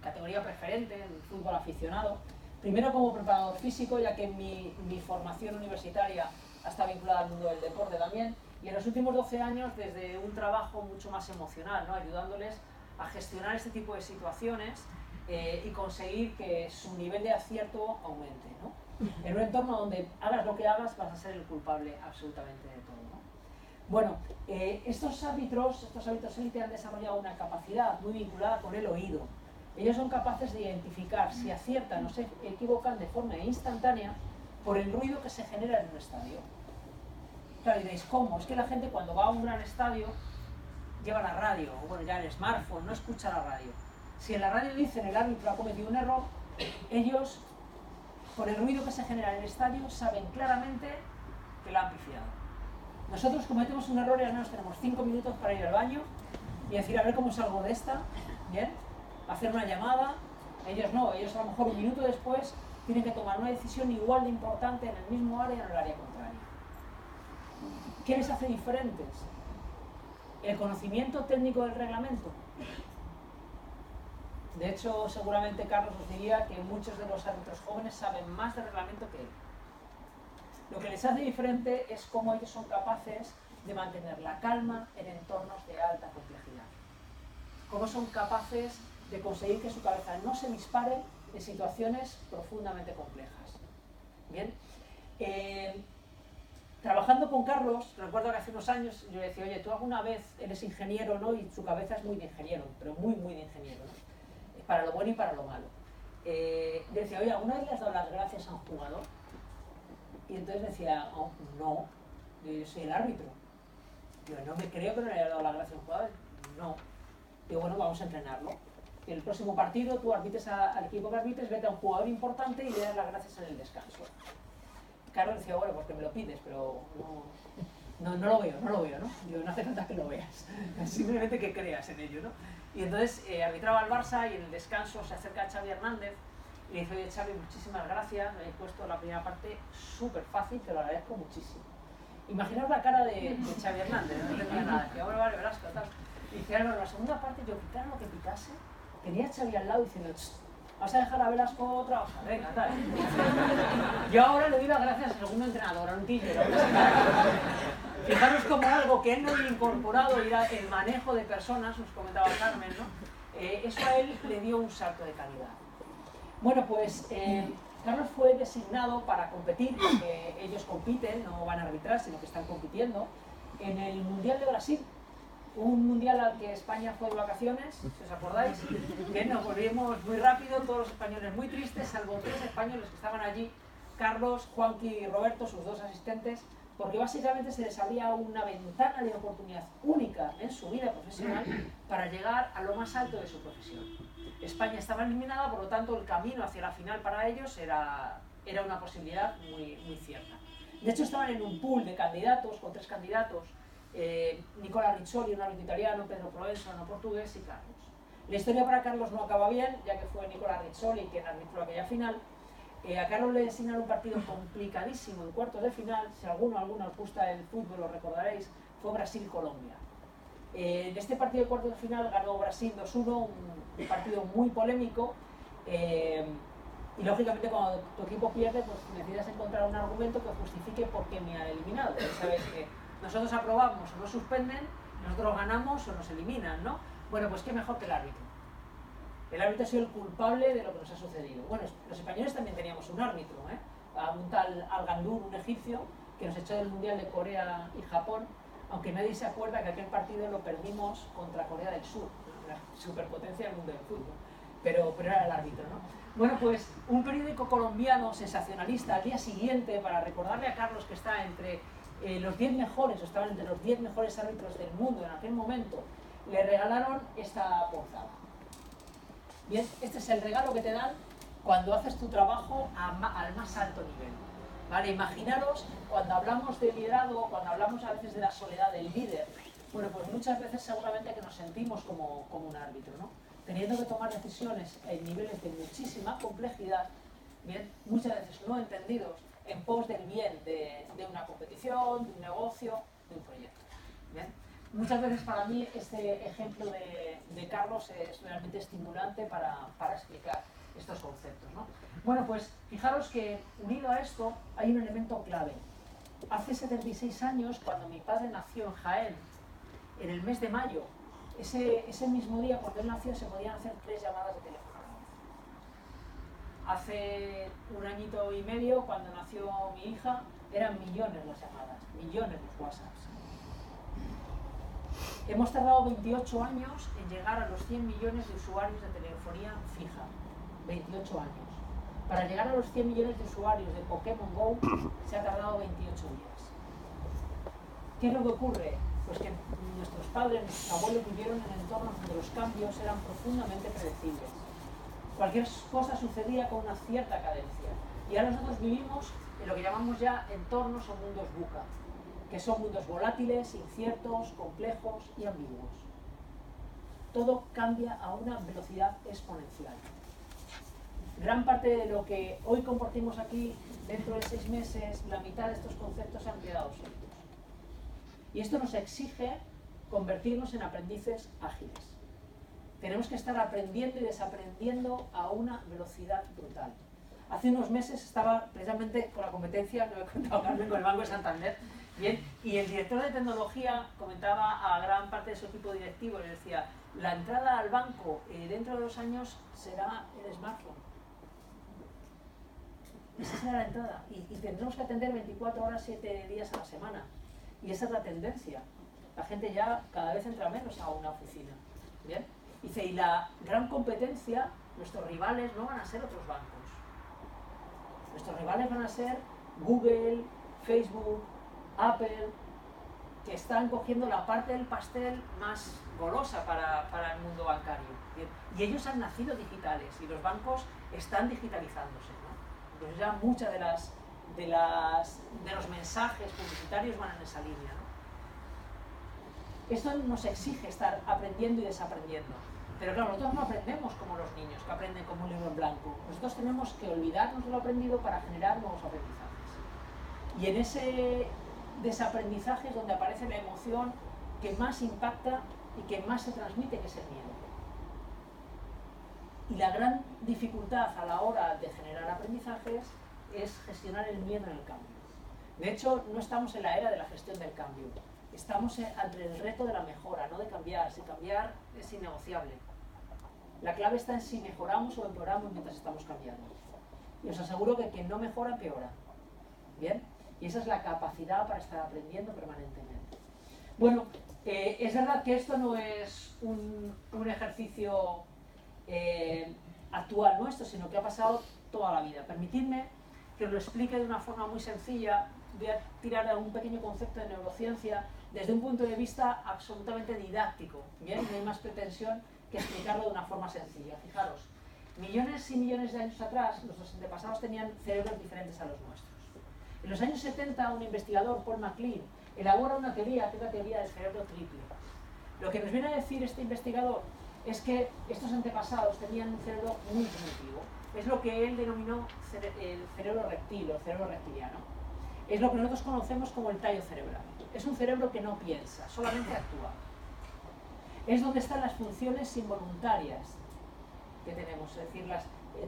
categoría preferente, en fútbol aficionado. Primero como preparador físico, ya que mi formación universitaria ha estado vinculada al mundo del deporte también. Y en los últimos 12 años desde un trabajo mucho más emocional, ¿no? Ayudándoles a gestionar este tipo de situaciones y conseguir que su nivel de acierto aumente, ¿no? En un entorno donde hagas lo que hagas vas a ser el culpable absolutamente de todo, ¿no? Bueno, estos árbitros élite han desarrollado una capacidad muy vinculada con el oído. Ellos son capaces de identificar si aciertan o se equivocan de forma instantánea por el ruido que se genera en un estadio. Claro, diréis, ¿cómo? Es que la gente cuando va a un gran estadio lleva la radio, o bueno, ya el smartphone, no escucha la radio. Si en la radio dicen el árbitro ha cometido un error, ellos, por el ruido que se genera en el estadio, saben claramente que la han pifiado. Nosotros cometemos un error y al menos tenemos 5 minutos para ir al baño y decir, a ver cómo salgo de esta, ¿bien? Hacer una llamada. Ellos no, ellos a lo mejor un minuto después tienen que tomar una decisión igual de importante en el mismo área y en el área contraria. ¿Qué les hace diferentes? El conocimiento técnico del reglamento. De hecho, seguramente Carlos os diría que muchos de los árbitros jóvenes saben más de reglamento que él. Lo que les hace diferente es cómo ellos son capaces de mantener la calma en entornos de alta complejidad. Cómo son capaces de conseguir que su cabeza no se dispare en situaciones profundamente complejas. Bien. Trabajando con Carlos, recuerdo que hace unos años yo le decía, oye, tú alguna vez eres ingeniero, ¿no? Y su cabeza es muy de ingeniero, pero muy de ingeniero, ¿no? Para lo bueno y para lo malo. Le decía, oye, ¿alguna vez le has dado las gracias a un jugador? Y entonces decía, oh, no, yo soy el árbitro. Yo no me creo que no le haya dado las gracias a un jugador. No. Digo, bueno, vamos a entrenarlo. Y en el próximo partido tú arbitres al equipo que arbitres, vete a un jugador importante y le das las gracias en el descanso. Carlos decía, bueno, porque me lo pides, pero no lo veo, ¿no? Digo, no hace falta que lo veas, simplemente que creas en ello, ¿no? Y entonces arbitraba al Barça y en el descanso se acerca a Xavi Hernández y le dice, oye Xavi, muchísimas gracias, me habéis puesto la primera parte súper fácil, te lo agradezco muchísimo. Imaginaos la cara de Xavi Hernández, no entendía nada, decía, bueno, vale, Velasco, tal. Y dice, Álvaro, la segunda parte yo quitara lo que picase, tenía a Xavi al lado diciendo, ¿vas a dejar a Velasco otra hoja? Venga, tal. Yo ahora le doy las gracias al segundo entrenador, a un tillero. Fijaros como algo que él no había incorporado era el manejo de personas, nos comentaba Carmen, ¿no? Eso a él le dio un salto de calidad. Bueno, pues Carlos fue designado para competir, porque ellos compiten, no van a arbitrar, sino que están compitiendo, en el Mundial de Brasil. Un mundial al que España fue de vacaciones, si os acordáis, que nos volvimos muy rápido, todos los españoles muy tristes, salvo 3 españoles que estaban allí, Carlos, Juanqui y Roberto, sus 2 asistentes, porque básicamente se les abría una ventana de oportunidad única en su vida profesional para llegar a lo más alto de su profesión. España estaba eliminada, por lo tanto el camino hacia la final para ellos era una posibilidad muy cierta. De hecho estaban en un pool de candidatos, con 3 candidatos, Nicola Riccioli, un árbitro italiano, Pedro Proença, un portugués y Carlos. La historia para Carlos no acaba bien, ya que fue Nicola Riccioli quien arbitró aquella final. A Carlos le designaron un partido complicadísimo en cuartos de final, si alguno os gusta el fútbol lo recordaréis, fue Brasil-Colombia. En este partido de cuartos de final ganó Brasil 2-1, un partido muy polémico, y lógicamente cuando tu equipo pierde, pues necesitas encontrar un argumento que justifique por qué me han eliminado. Ya sabes que nosotros aprobamos o nos suspenden, nosotros ganamos o nos eliminan, ¿no? Bueno, pues qué mejor que el árbitro. El árbitro ha sido el culpable de lo que nos ha sucedido. Bueno, los españoles también teníamos un árbitro, a un tal Al-Gandour, un egipcio, que nos echó del Mundial de Corea y Japón, aunque nadie se acuerda que aquel partido lo perdimos contra Corea del Sur, la superpotencia del mundo del fútbol, pero era el árbitro, ¿no? Bueno, pues un periódico colombiano sensacionalista al día siguiente, para recordarle a Carlos que está entre los 10 mejores, o estaban entre los 10 mejores árbitros del mundo en aquel momento, le regalaron esta portada. Bien, este es el regalo que te dan cuando haces tu trabajo al más alto nivel. ¿Vale? Imaginaros cuando hablamos de liderazgo, cuando hablamos a veces de la soledad del líder, bueno, pues muchas veces seguramente que nos sentimos como un árbitro, ¿no? Teniendo que tomar decisiones en niveles de muchísima complejidad, bien, muchas veces no entendidos, en pos del bien de una competición, de un negocio, de un proyecto. ¿Bien? Muchas veces para mí este ejemplo de Carlos es realmente estimulante para explicar estos conceptos, ¿no? Bueno, pues fijaros que unido a esto hay un elemento clave. Hace 76 años, cuando mi padre nació en Jaén, en el mes de mayo, ese mismo día cuando él nació se podían hacer 3 llamadas de teléfono. Hace un añito y medio, cuando nació mi hija, eran millones las llamadas, millones los WhatsApps. Hemos tardado 28 años en llegar a los 100 millones de usuarios de telefonía fija. 28 años. Para llegar a los 100 millones de usuarios de Pokémon GO se ha tardado 28 días. ¿Qué es lo que ocurre? Pues que nuestros padres, nuestros abuelos vivieron en entornos donde los cambios eran profundamente predecibles. Cualquier cosa sucedía con una cierta cadencia. Y ahora nosotros vivimos en lo que llamamos ya entornos o mundos VUCA, que son mundos volátiles, inciertos, complejos y ambiguos. Todo cambia a una velocidad exponencial. Gran parte de lo que hoy compartimos aquí, dentro de 6 meses, la mitad de estos conceptos han quedado obsoletos. Y esto nos exige convertirnos en aprendices ágiles. Tenemos que estar aprendiendo y desaprendiendo a una velocidad brutal. Hace unos meses estaba precisamente con la competencia, lo he contado Carmen, con el Banco de Santander, bien, y el director de tecnología comentaba a gran parte de su equipo directivo, le decía, la entrada al banco dentro de 2 años será el smartphone. Esa será la entrada, y tendremos que atender 24 horas, 7 días a la semana. Y esa es la tendencia. La gente ya cada vez entra menos a una oficina. ¿Bien? Dice, y la gran competencia, nuestros rivales no van a ser otros bancos. Nuestros rivales van a ser Google, Facebook, Apple, que están cogiendo la parte del pastel más golosa para el mundo bancario. ¿Bien? Y ellos han nacido digitales y los bancos están digitalizándose, ¿no? Entonces ya muchas de los mensajes publicitarios van en esa línea, ¿no? Esto nos exige estar aprendiendo y desaprendiendo. Pero claro, nosotros no aprendemos como los niños, que aprenden como un libro en blanco. Nosotros tenemos que olvidarnos de lo aprendido para generar nuevos aprendizajes. Y en ese desaprendizaje es donde aparece la emoción que más impacta y que más se transmite, que es el miedo. Y la gran dificultad a la hora de generar aprendizajes es gestionar el miedo en el cambio. De hecho, no estamos en la era de la gestión del cambio. Estamos ante el reto de la mejora, no de cambiar. Si cambiar es innegociable. La clave está en si mejoramos o empeoramos mientras estamos cambiando. Y os aseguro que quien no mejora, empeora. ¿Bien? Y esa es la capacidad para estar aprendiendo permanentemente. Bueno, es verdad que esto no es un ejercicio actual nuestro, sino que ha pasado toda la vida. Permitidme que os lo explique de una forma muy sencilla voy a tirar a un pequeño concepto de neurociencia desde un punto de vista absolutamente didáctico, ¿bien? No hay más pretensión que explicarlo de una forma sencilla. Fijaros, millones y millones de años atrás, nuestros antepasados tenían cerebros diferentes a los nuestros. En los años 70, un investigador, Paul MacLean, elabora una teoría, que es la teoría del cerebro triple. Lo que nos viene a decir este investigador es que estos antepasados tenían un cerebro muy primitivo. Es lo que él denominó el cerebro reptil, o cerebro reptiliano. Es lo que nosotros conocemos como el tallo cerebral. Es un cerebro que no piensa, solamente actúa. Es donde están las funciones involuntarias que tenemos, es decir,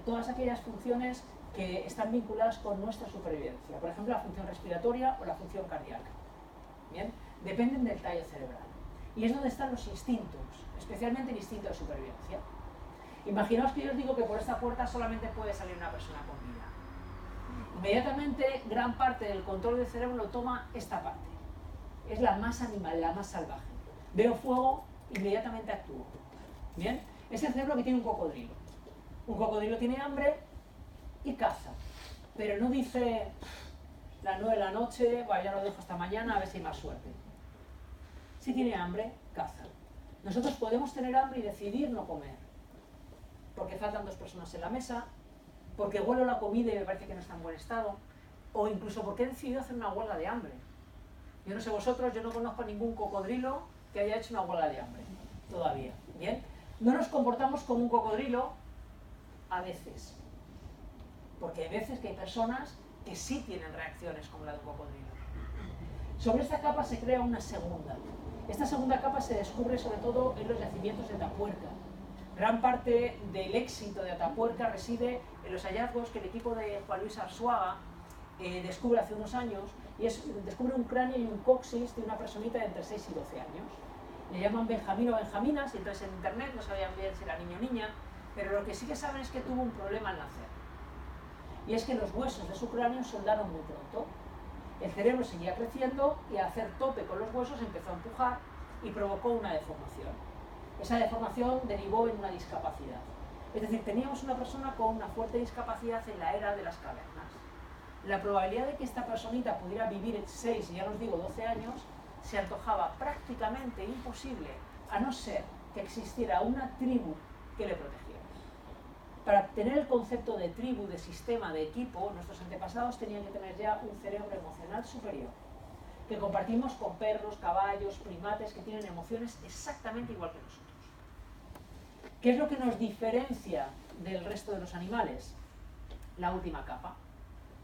todas aquellas funciones que están vinculadas con nuestra supervivencia. Por ejemplo, la función respiratoria o la función cardíaca. ¿Bien? Dependen del tallo cerebral. Y es donde están los instintos, especialmente el instinto de supervivencia. Imaginaos que yo os digo que por esta puerta solamente puede salir una persona con vida. Inmediatamente, gran parte del control del cerebro lo toma esta parte. Es la más animal, la más salvaje. Veo fuego, inmediatamente actúo. ¿Bien? Es el cerebro que tiene un cocodrilo. Un cocodrilo tiene hambre y caza. Pero no dice, las 9 de la noche, bueno, ya lo dejo hasta mañana, a ver si hay más suerte. Si tiene hambre, caza. Nosotros podemos tener hambre y decidir no comer. Porque faltan 2 personas en la mesa, porque huelo la comida y me parece que no está en buen estado, o incluso porque he decidido hacer una huelga de hambre. Yo no sé vosotros, yo no conozco ningún cocodrilo que haya hecho una huelga de hambre, todavía. ¿Bien? No nos comportamos como un cocodrilo a veces, porque hay veces que hay personas que sí tienen reacciones como la de un cocodrilo. Sobre esta capa se crea una segunda. Esta segunda capa se descubre sobre todo en los yacimientos de Atapuerca. Gran parte del éxito de Atapuerca reside en los hallazgos que el equipo de Juan Luis Arzuaga descubre hace unos años, y descubre un cráneo y un coxis de una personita de entre 6 y 12 años. Le llaman Benjamín o Benjamina, si entras en internet no sabían bien si era niño o niña, pero lo que sí que saben es que tuvo un problema al nacer. Y es que los huesos de su cráneo soldaron muy pronto. El cerebro seguía creciendo y al hacer tope con los huesos empezó a empujar y provocó una deformación. Esa deformación derivó en una discapacidad. Es decir, teníamos una persona con una fuerte discapacidad en la era de las cavernas. La probabilidad de que esta personita pudiera vivir 6, y ya os digo 12 años, se antojaba prácticamente imposible, a no ser que existiera una tribu que le protegiera. Para tener el concepto de tribu, de sistema, de equipo, nuestros antepasados tenían que tener ya un cerebro emocional superior, que compartimos con perros, caballos, primates, que tienen emociones exactamente igual que nosotros. ¿Qué es lo que nos diferencia del resto de los animales? La última capa,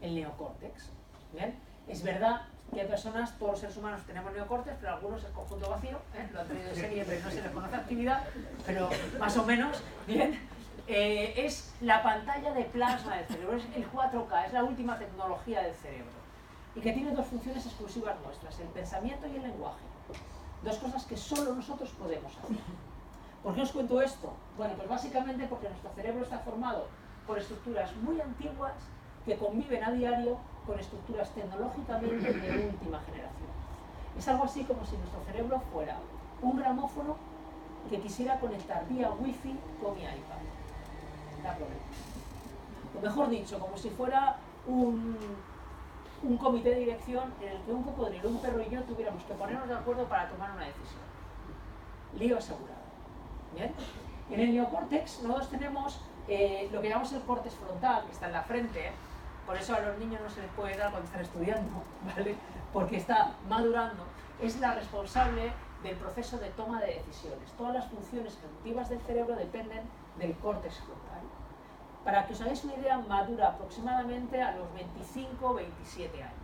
el neocórtex. ¿Bien? Es verdad que hay personas, todos los seres humanos tenemos neocórtex, pero algunos es conjunto vacío, lo han traído de serie, pero no se les conoce actividad, pero más o menos, ¿bien? Es la pantalla de plasma del cerebro, es el 4K, es la última tecnología del cerebro, y que tiene 2 funciones exclusivas nuestras, el pensamiento y el lenguaje. 2 cosas que solo nosotros podemos hacer. ¿Por qué os cuento esto? Bueno, pues básicamente porque nuestro cerebro está formado por estructuras muy antiguas que conviven a diario con estructuras tecnológicamente de última generación. Es algo así como si nuestro cerebro fuera un gramófono que quisiera conectar vía wifi con mi iPad. Da problema. O mejor dicho, como si fuera un comité de dirección en el que un cocodrilo, un perro y yo tuviéramos que ponernos de acuerdo para tomar una decisión. Lío asegurado. ¿Bien? En el neocórtex nosotros tenemos lo que llamamos el córtex frontal, que está en la frente. Por eso a los niños no se les puede dar cuando están estudiando, ¿vale? Porque está madurando. Es la responsable del proceso de toma de decisiones. Todas las funciones ejecutivas del cerebro dependen del córtex frontal. Para que os hagáis una idea, madura aproximadamente a los 25 o 27 años.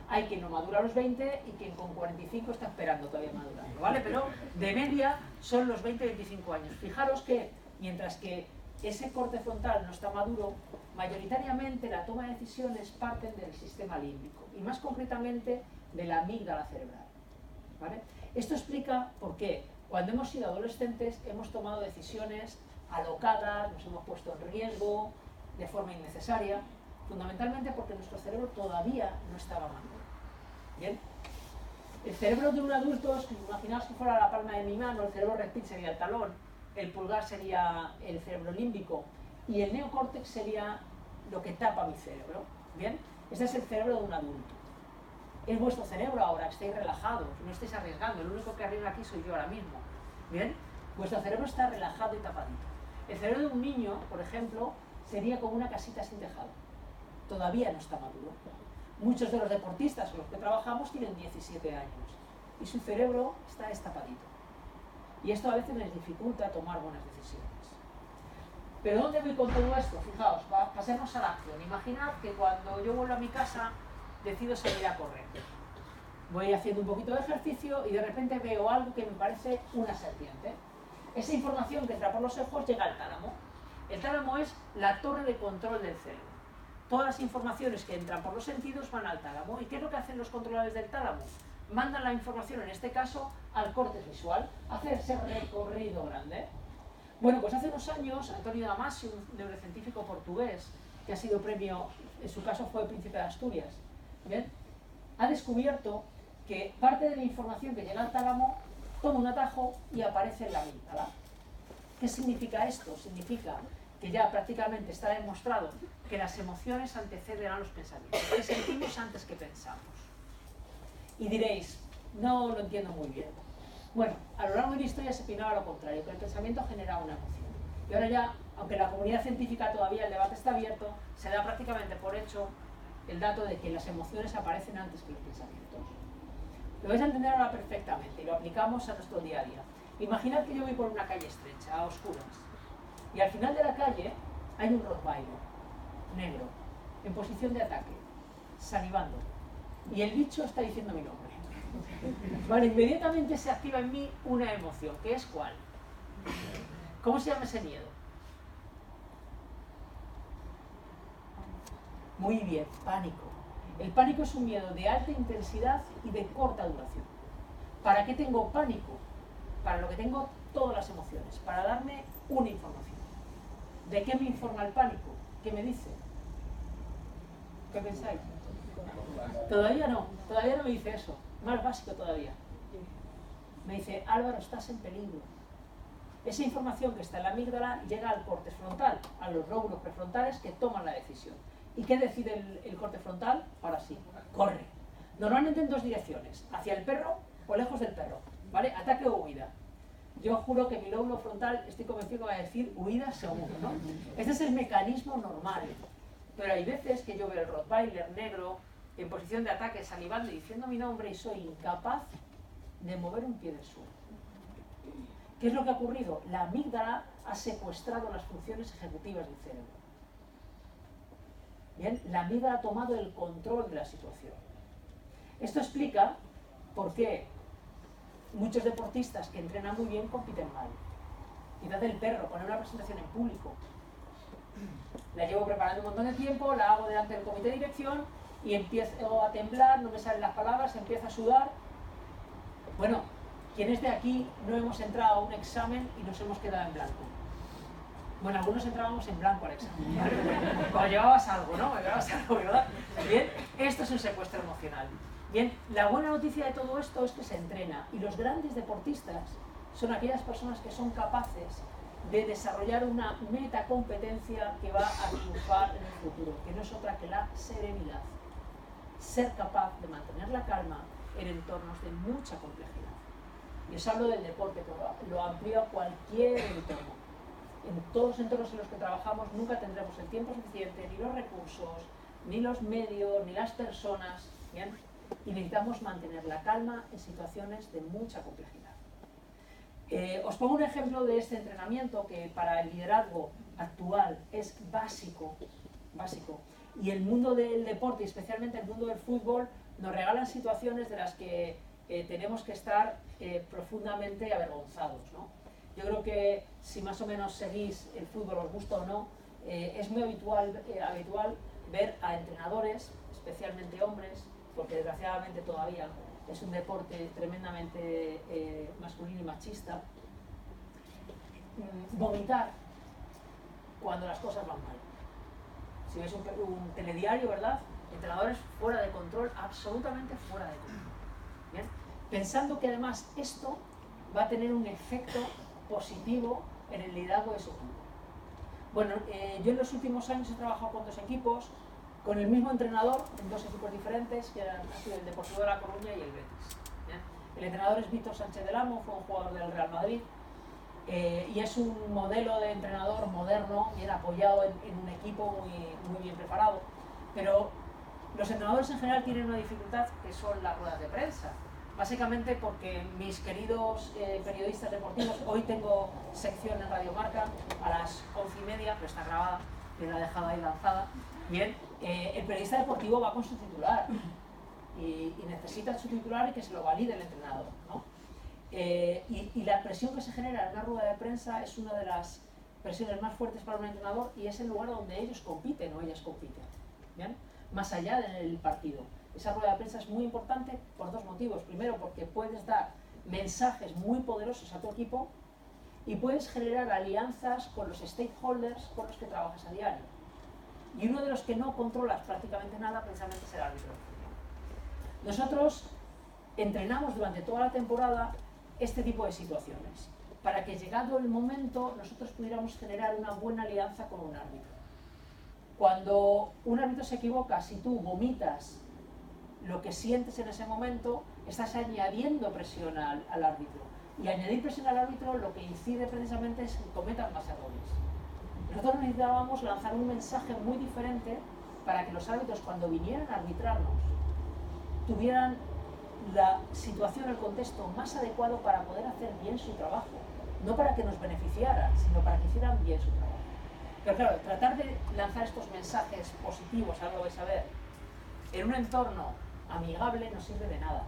Hay quien no madura a los 20 y quien con 45 está esperando todavía madurarlo, ¿vale? Pero de media son los 20-25 años. Fijaros que mientras que ese corte frontal no está maduro, mayoritariamente la toma de decisiones parten del sistema límbico y más concretamente de la amígdala cerebral, ¿vale? Esto explica por qué cuando hemos sido adolescentes hemos tomado decisiones alocadas, nos hemos puesto en riesgo de forma innecesaria, fundamentalmente porque nuestro cerebro todavía no estaba maduro. ¿Bien? El cerebro de un adulto, imaginaos que fuera la palma de mi mano, el cerebro reptil sería el talón, el pulgar sería el cerebro límbico y el neocórtex sería lo que tapa mi cerebro. ¿Bien? Este es el cerebro de un adulto. Es vuestro cerebro ahora, estáis relajados, no estáis arriesgando, el único que arriesga aquí soy yo ahora mismo. ¿Bien? Vuestro cerebro está relajado y tapadito. El cerebro de un niño, por ejemplo, sería como una casita sin tejado. Todavía no está maduro. Muchos de los deportistas con los que trabajamos tienen 17 años y su cerebro está destapadito. Y esto a veces les dificulta tomar buenas decisiones. ¿Pero dónde voy con todo esto? Fijaos, pasemos a la acción. Imaginad que cuando yo vuelvo a mi casa decido salir a correr. Voy haciendo un poquito de ejercicio y de repente veo algo que me parece una serpiente. Esa información que entra por los ojos llega al tálamo. El tálamo es la torre de control del cerebro. Todas las informaciones que entran por los sentidos van al tálamo. ¿Y qué es lo que hacen los controladores del tálamo? Mandan la información, en este caso, al córtex visual, hacer ese recorrido grande. Bueno, pues hace unos años, Antonio Damasio, un neurocientífico portugués, que ha sido premio, en su caso fue Príncipe de Asturias, ¿bien?, ha descubierto que parte de la información que llega al tálamo toma un atajo y aparece en la amígdala. ¿Qué significa esto? Significa que ya prácticamente está demostrado que las emociones anteceden a los pensamientos, que sentimos antes que pensamos. Y diréis, no lo entiendo muy bien. Bueno, a lo largo de la historia se opinaba lo contrario, que el pensamiento genera una emoción. Y ahora ya, aunque la comunidad científica todavía el debate está abierto, se da prácticamente por hecho el dato de que las emociones aparecen antes que los pensamientos. Lo vais a entender ahora perfectamente y lo aplicamos a nuestro día a día. Imaginad que yo voy por una calle estrecha, a oscuras, y al final de la calle hay un rottweiler negro, en posición de ataque, salivando, y el bicho está diciendo mi nombre. Vale, inmediatamente se activa en mí una emoción, ¿que es cuál? ¿Cómo se llama ese miedo? Muy bien, pánico. El pánico es un miedo de alta intensidad y de corta duración. ¿Para qué tengo pánico? Para lo que tengo todas las emociones, para darme una información. ¿De qué me informa el pánico? ¿Qué me dice? ¿Qué pensáis? Todavía no me dice eso. Más básico todavía. Me dice, Álvaro, estás en peligro. Esa información que está en la amígdala llega al córtex frontal, a los lóbulos prefrontales que toman la decisión. ¿Y qué decide el córtex frontal? Ahora sí, corre. Normalmente en dos direcciones, hacia el perro o lejos del perro, ¿vale? Ataque o huida. Yo juro que mi lóbulo frontal, estoy convencido que va a decir huida seguro, ¿no? Este es el mecanismo normal. Pero hay veces que yo veo el rottweiler negro en posición de ataque, salivando y diciendo mi nombre y soy incapaz de mover un pie del suelo. ¿Qué es lo que ha ocurrido? La amígdala ha secuestrado las funciones ejecutivas del cerebro. Bien, la amígdala ha tomado el control de la situación. Esto explica por qué muchos deportistas que entrenan muy bien compiten mal. Quizás el perro, poner una presentación en público. La llevo preparando un montón de tiempo, la hago delante del comité de dirección y empiezo a temblar, no me salen las palabras, empiezo a sudar. Bueno, quienes de aquí no hemos entrado a un examen y nos hemos quedado en blanco? Bueno, algunos entrábamos en blanco al examen. Cuando llevabas algo, ¿no? Llevabas algo, ¿verdad? Bien, esto es un secuestro emocional. Bien, la buena noticia de todo esto es que se entrena y los grandes deportistas son aquellas personas que son capaces de desarrollar una metacompetencia que va a triunfar en el futuro, que no es otra que la serenidad. Ser capaz de mantener la calma en entornos de mucha complejidad. Y os hablo del deporte, pero lo amplío a cualquier entorno. En todos los entornos en los que trabajamos nunca tendremos el tiempo suficiente, ni los recursos, ni los medios, ni las personas, ¿bien? Y necesitamos mantener la calma en situaciones de mucha complejidad. Os pongo un ejemplo de este entrenamiento que para el liderazgo actual es básico, y el mundo del deporte, y especialmente el mundo del fútbol, nos regalan situaciones de las que tenemos que estar profundamente avergonzados, ¿no? Yo creo que si más o menos seguís el fútbol, os gusta o no, es muy habitual ver a entrenadores, especialmente hombres, porque desgraciadamente todavía es un deporte tremendamente masculino y machista, vomitar cuando las cosas van mal. Si ves un telediario, ¿verdad? Entrenadores fuera de control, absolutamente fuera de control. ¿Bien? Pensando que además esto va a tener un efecto positivo en el liderazgo de su equipo. Bueno, yo en los últimos años he trabajado con dos equipos con el mismo entrenador en dos equipos diferentes, que han sido el Deportivo de La Coruña y el Betis. ¿Bien? El entrenador es Víctor Sánchez del Amo, fue un jugador del Real Madrid, y es un modelo de entrenador moderno, bien apoyado en un equipo muy bien preparado. Pero los entrenadores en general tienen una dificultad, que son las ruedas de prensa. Básicamente porque mis queridos periodistas deportivos, hoy tengo sección en Radio Marca a las 11:30, pero está grabada, que la he dejado ahí lanzada. Bien, el periodista deportivo va con su titular y necesita su titular y que se lo valide el entrenador, ¿no? Y la presión que se genera en una rueda de prensa es una de las presiones más fuertes para un entrenador, y es el lugar donde ellos compiten o ellas compiten, ¿bien? Más allá del partido. Esa rueda de prensa es muy importante por dos motivos. Primero, porque puedes dar mensajes muy poderosos a tu equipo y puedes generar alianzas con los stakeholders con los que trabajas a diario. Y uno de los que no controlas prácticamente nada precisamente es el árbitro. Nosotros entrenamos durante toda la temporada este tipo de situaciones para que, llegado el momento, nosotros pudiéramos generar una buena alianza con un árbitro. Cuando un árbitro se equivoca, si tú vomitas lo que sientes en ese momento, estás añadiendo presión al árbitro. Y añadir presión al árbitro lo que incide precisamente es que cometan más errores. Nosotros necesitábamos lanzar un mensaje muy diferente para que los árbitros, cuando vinieran a arbitrarnos, tuvieran la situación, el contexto más adecuado para poder hacer bien su trabajo. No para que nos beneficiaran, sino para que hicieran bien su trabajo. Pero claro, tratar de lanzar estos mensajes positivos, ahora lo vais a ver, en un entorno amigable no sirve de nada.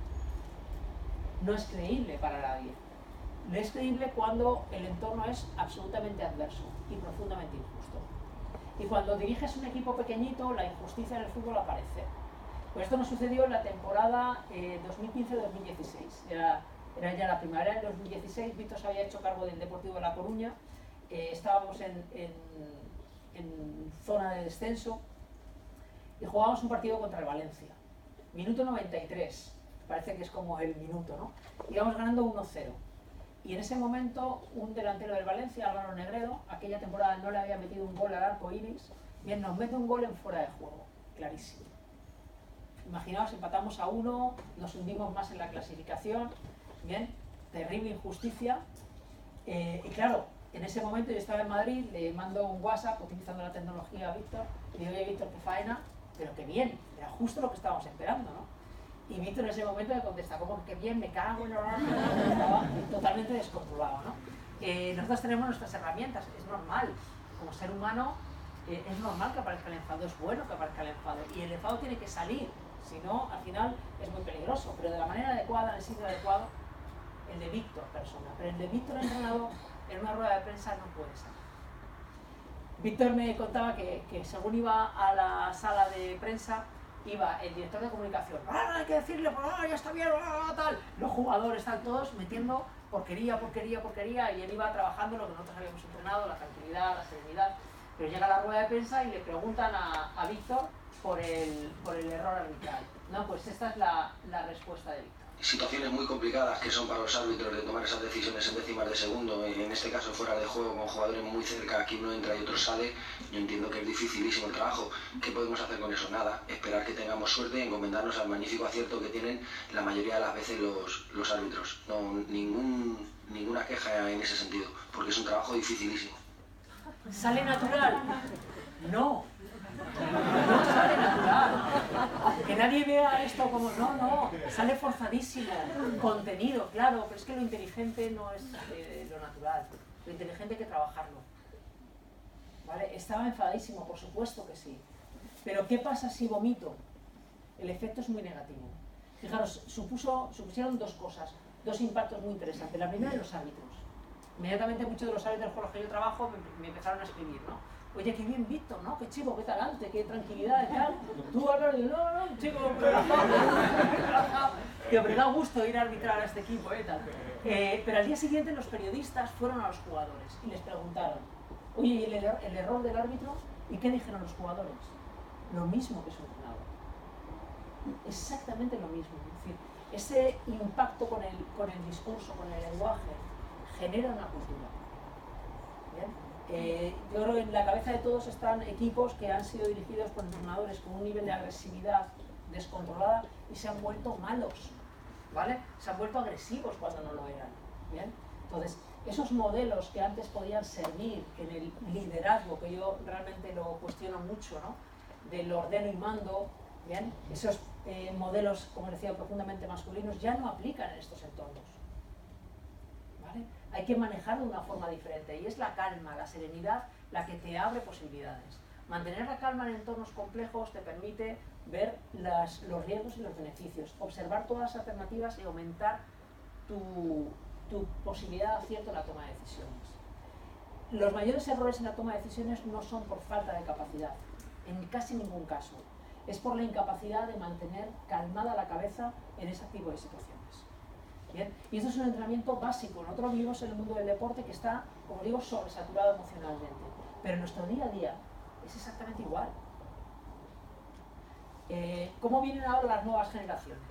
No es creíble para nadie. No es creíble cuando el entorno es absolutamente adverso y profundamente injusto. Y cuando diriges un equipo pequeñito, la injusticia en el fútbol aparece. Pues esto nos sucedió en la temporada 2015-2016. Era ya la primavera del 2016, Víctor se había hecho cargo del Deportivo de La Coruña, estábamos en zona de descenso y jugábamos un partido contra el Valencia. Minuto 93, parece que es como el minuto, ¿no? Íbamos ganando 1-0. Y en ese momento, un delantero del Valencia, Álvaro Negredo, aquella temporada no le había metido un gol al arco iris, bien, nos mete un gol en fuera de juego, clarísimo. Imaginaos, empatamos a 1, nos hundimos más en la clasificación, bien, terrible injusticia. Y claro, en ese momento yo estaba en Madrid, le mando un WhatsApp utilizando la tecnología a Víctor, y digo, oye Víctor, qué faena, pero qué bien, era justo lo que estábamos esperando, ¿no? Y Víctor en ese momento me contesta, como que bien, me cago en la estaba totalmente descontrolado, ¿no? Nosotros tenemos nuestras herramientas, es normal, como ser humano es normal que aparezca el enfado, es bueno que aparezca el enfado, y el enfado tiene que salir, si no, al final es muy peligroso, pero de la manera adecuada, en el sitio adecuado, el de Víctor persona, pero el de Víctor entrenador en una rueda de prensa no puede salir. Víctor me contaba que según iba a la sala de prensa, iba el director de comunicación, hay que decirle, ya está bien, tal. Los jugadores están todos metiendo porquería, y él iba trabajando lo que nosotros habíamos entrenado, la tranquilidad, la serenidad. Pero llega a la rueda de prensa y le preguntan a Víctor por el error arbitral. No, pues esta es la respuesta de Víctor. Situaciones muy complicadas que son para los árbitros de tomar esas decisiones en décimas de segundo, en este caso fuera de juego, con jugadores muy cerca, aquí uno entra y otro sale. Yo entiendo que es dificilísimo el trabajo. ¿Qué podemos hacer con eso? Nada, esperar que tengamos suerte y encomendarnos al magnífico acierto que tienen la mayoría de las veces los árbitros. No, ninguna queja en ese sentido, porque es un trabajo dificilísimo. ¿Sale natural? No. No sale natural. Que nadie vea esto como, no, sale forzadísimo. Contenido, claro, pero es que lo inteligente no es lo natural. Lo inteligente hay que trabajarlo. ¿Vale? Estaba enfadísimo, por supuesto que sí. Pero ¿qué pasa si vomito? El efecto es muy negativo. Fijaros, supusieron dos cosas, dos impactos muy interesantes. La primera, los árbitros. Inmediatamente muchos de los árbitros con los que yo trabajo me empezaron a escribir, ¿no? Oye, qué bien Víctor, ¿no? Qué chico, qué talante, qué tranquilidad y tal. Tú, Álvaro, no, chico, relajado. Que me da gusto ir a arbitrar a este equipo, tal. Pero al día siguiente los periodistas fueron a los jugadores y les preguntaron, oye, ¿y el error del árbitro? ¿Y qué dijeron los jugadores? Lo mismo que su entrenador. Exactamente lo mismo. Es decir, ese impacto con el discurso, con el lenguaje, genera una cultura. ¿Bien? Yo creo que en la cabeza de todos están equipos que han sido dirigidos por entrenadores con un nivel de agresividad descontrolada y se han vuelto malos, ¿vale? Se han vuelto agresivos cuando no lo eran, ¿bien? Entonces, esos modelos que antes podían servir en el liderazgo, que yo realmente lo cuestiono mucho, ¿no? Del ordeno y mando, ¿bien? Esos modelos, como decía, profundamente masculinos, ya no aplican en estos entornos, ¿vale? Hay que manejarlo de una forma diferente y es la calma, la serenidad, la que te abre posibilidades. Mantener la calma en entornos complejos te permite ver los riesgos y los beneficios, observar todas las alternativas y aumentar tu posibilidad de acierto en la toma de decisiones. Los mayores errores en la toma de decisiones no son por falta de capacidad, en casi ningún caso. Es por la incapacidad de mantener calmada la cabeza en ese tipo de situaciones. ¿Bien? Y esto es un entrenamiento básico. Nosotros vivimos en el mundo del deporte que está, como digo, sobresaturado emocionalmente. Pero en nuestro día a día es exactamente igual. ¿Cómo vienen ahora las nuevas generaciones?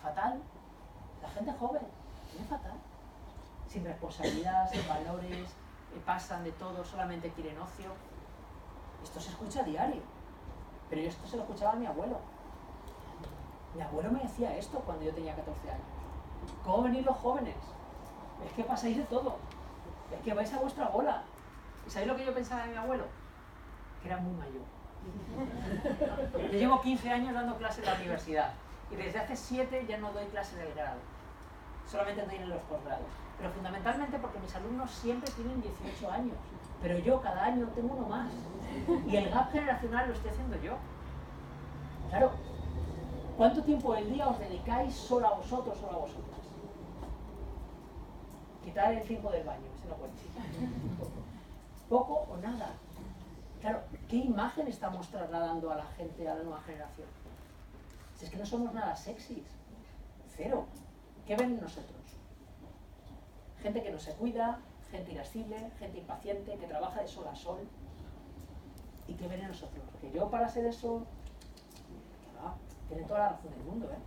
Fatal. La gente joven viene fatal. Sin responsabilidad, sin valores, pasan de todo, solamente quieren ocio. Esto se escucha a diario. Pero yo esto se lo escuchaba a mi abuelo. Mi abuelo me decía esto cuando yo tenía 14 años. ¿Cómo venís los jóvenes? Es que pasáis de todo. Es que vais a vuestra bola. ¿Y sabéis lo que yo pensaba de mi abuelo? Que era muy mayor. Yo llevo 15 años dando clases en la universidad y desde hace 7 ya no doy clases en el grado. Solamente doy en los posgrados. Pero fundamentalmente porque mis alumnos siempre tienen 18 años. Pero yo cada año tengo uno más. Y el gap generacional lo estoy haciendo yo. Claro. ¿Cuánto tiempo del día os dedicáis solo a vosotros, solo a vosotras? Quitar el tiempo del baño, ese no cuenta. Poco o nada. Claro, ¿qué imagen estamos trasladando a la gente, a la nueva generación? Si es que no somos nada sexys. Cero. ¿Qué ven en nosotros? Gente que no se cuida, gente irascible, gente impaciente, que trabaja de sol a sol. ¿Y qué ven en nosotros? Que yo para ser eso... Tienen toda la razón del mundo, ¿eh?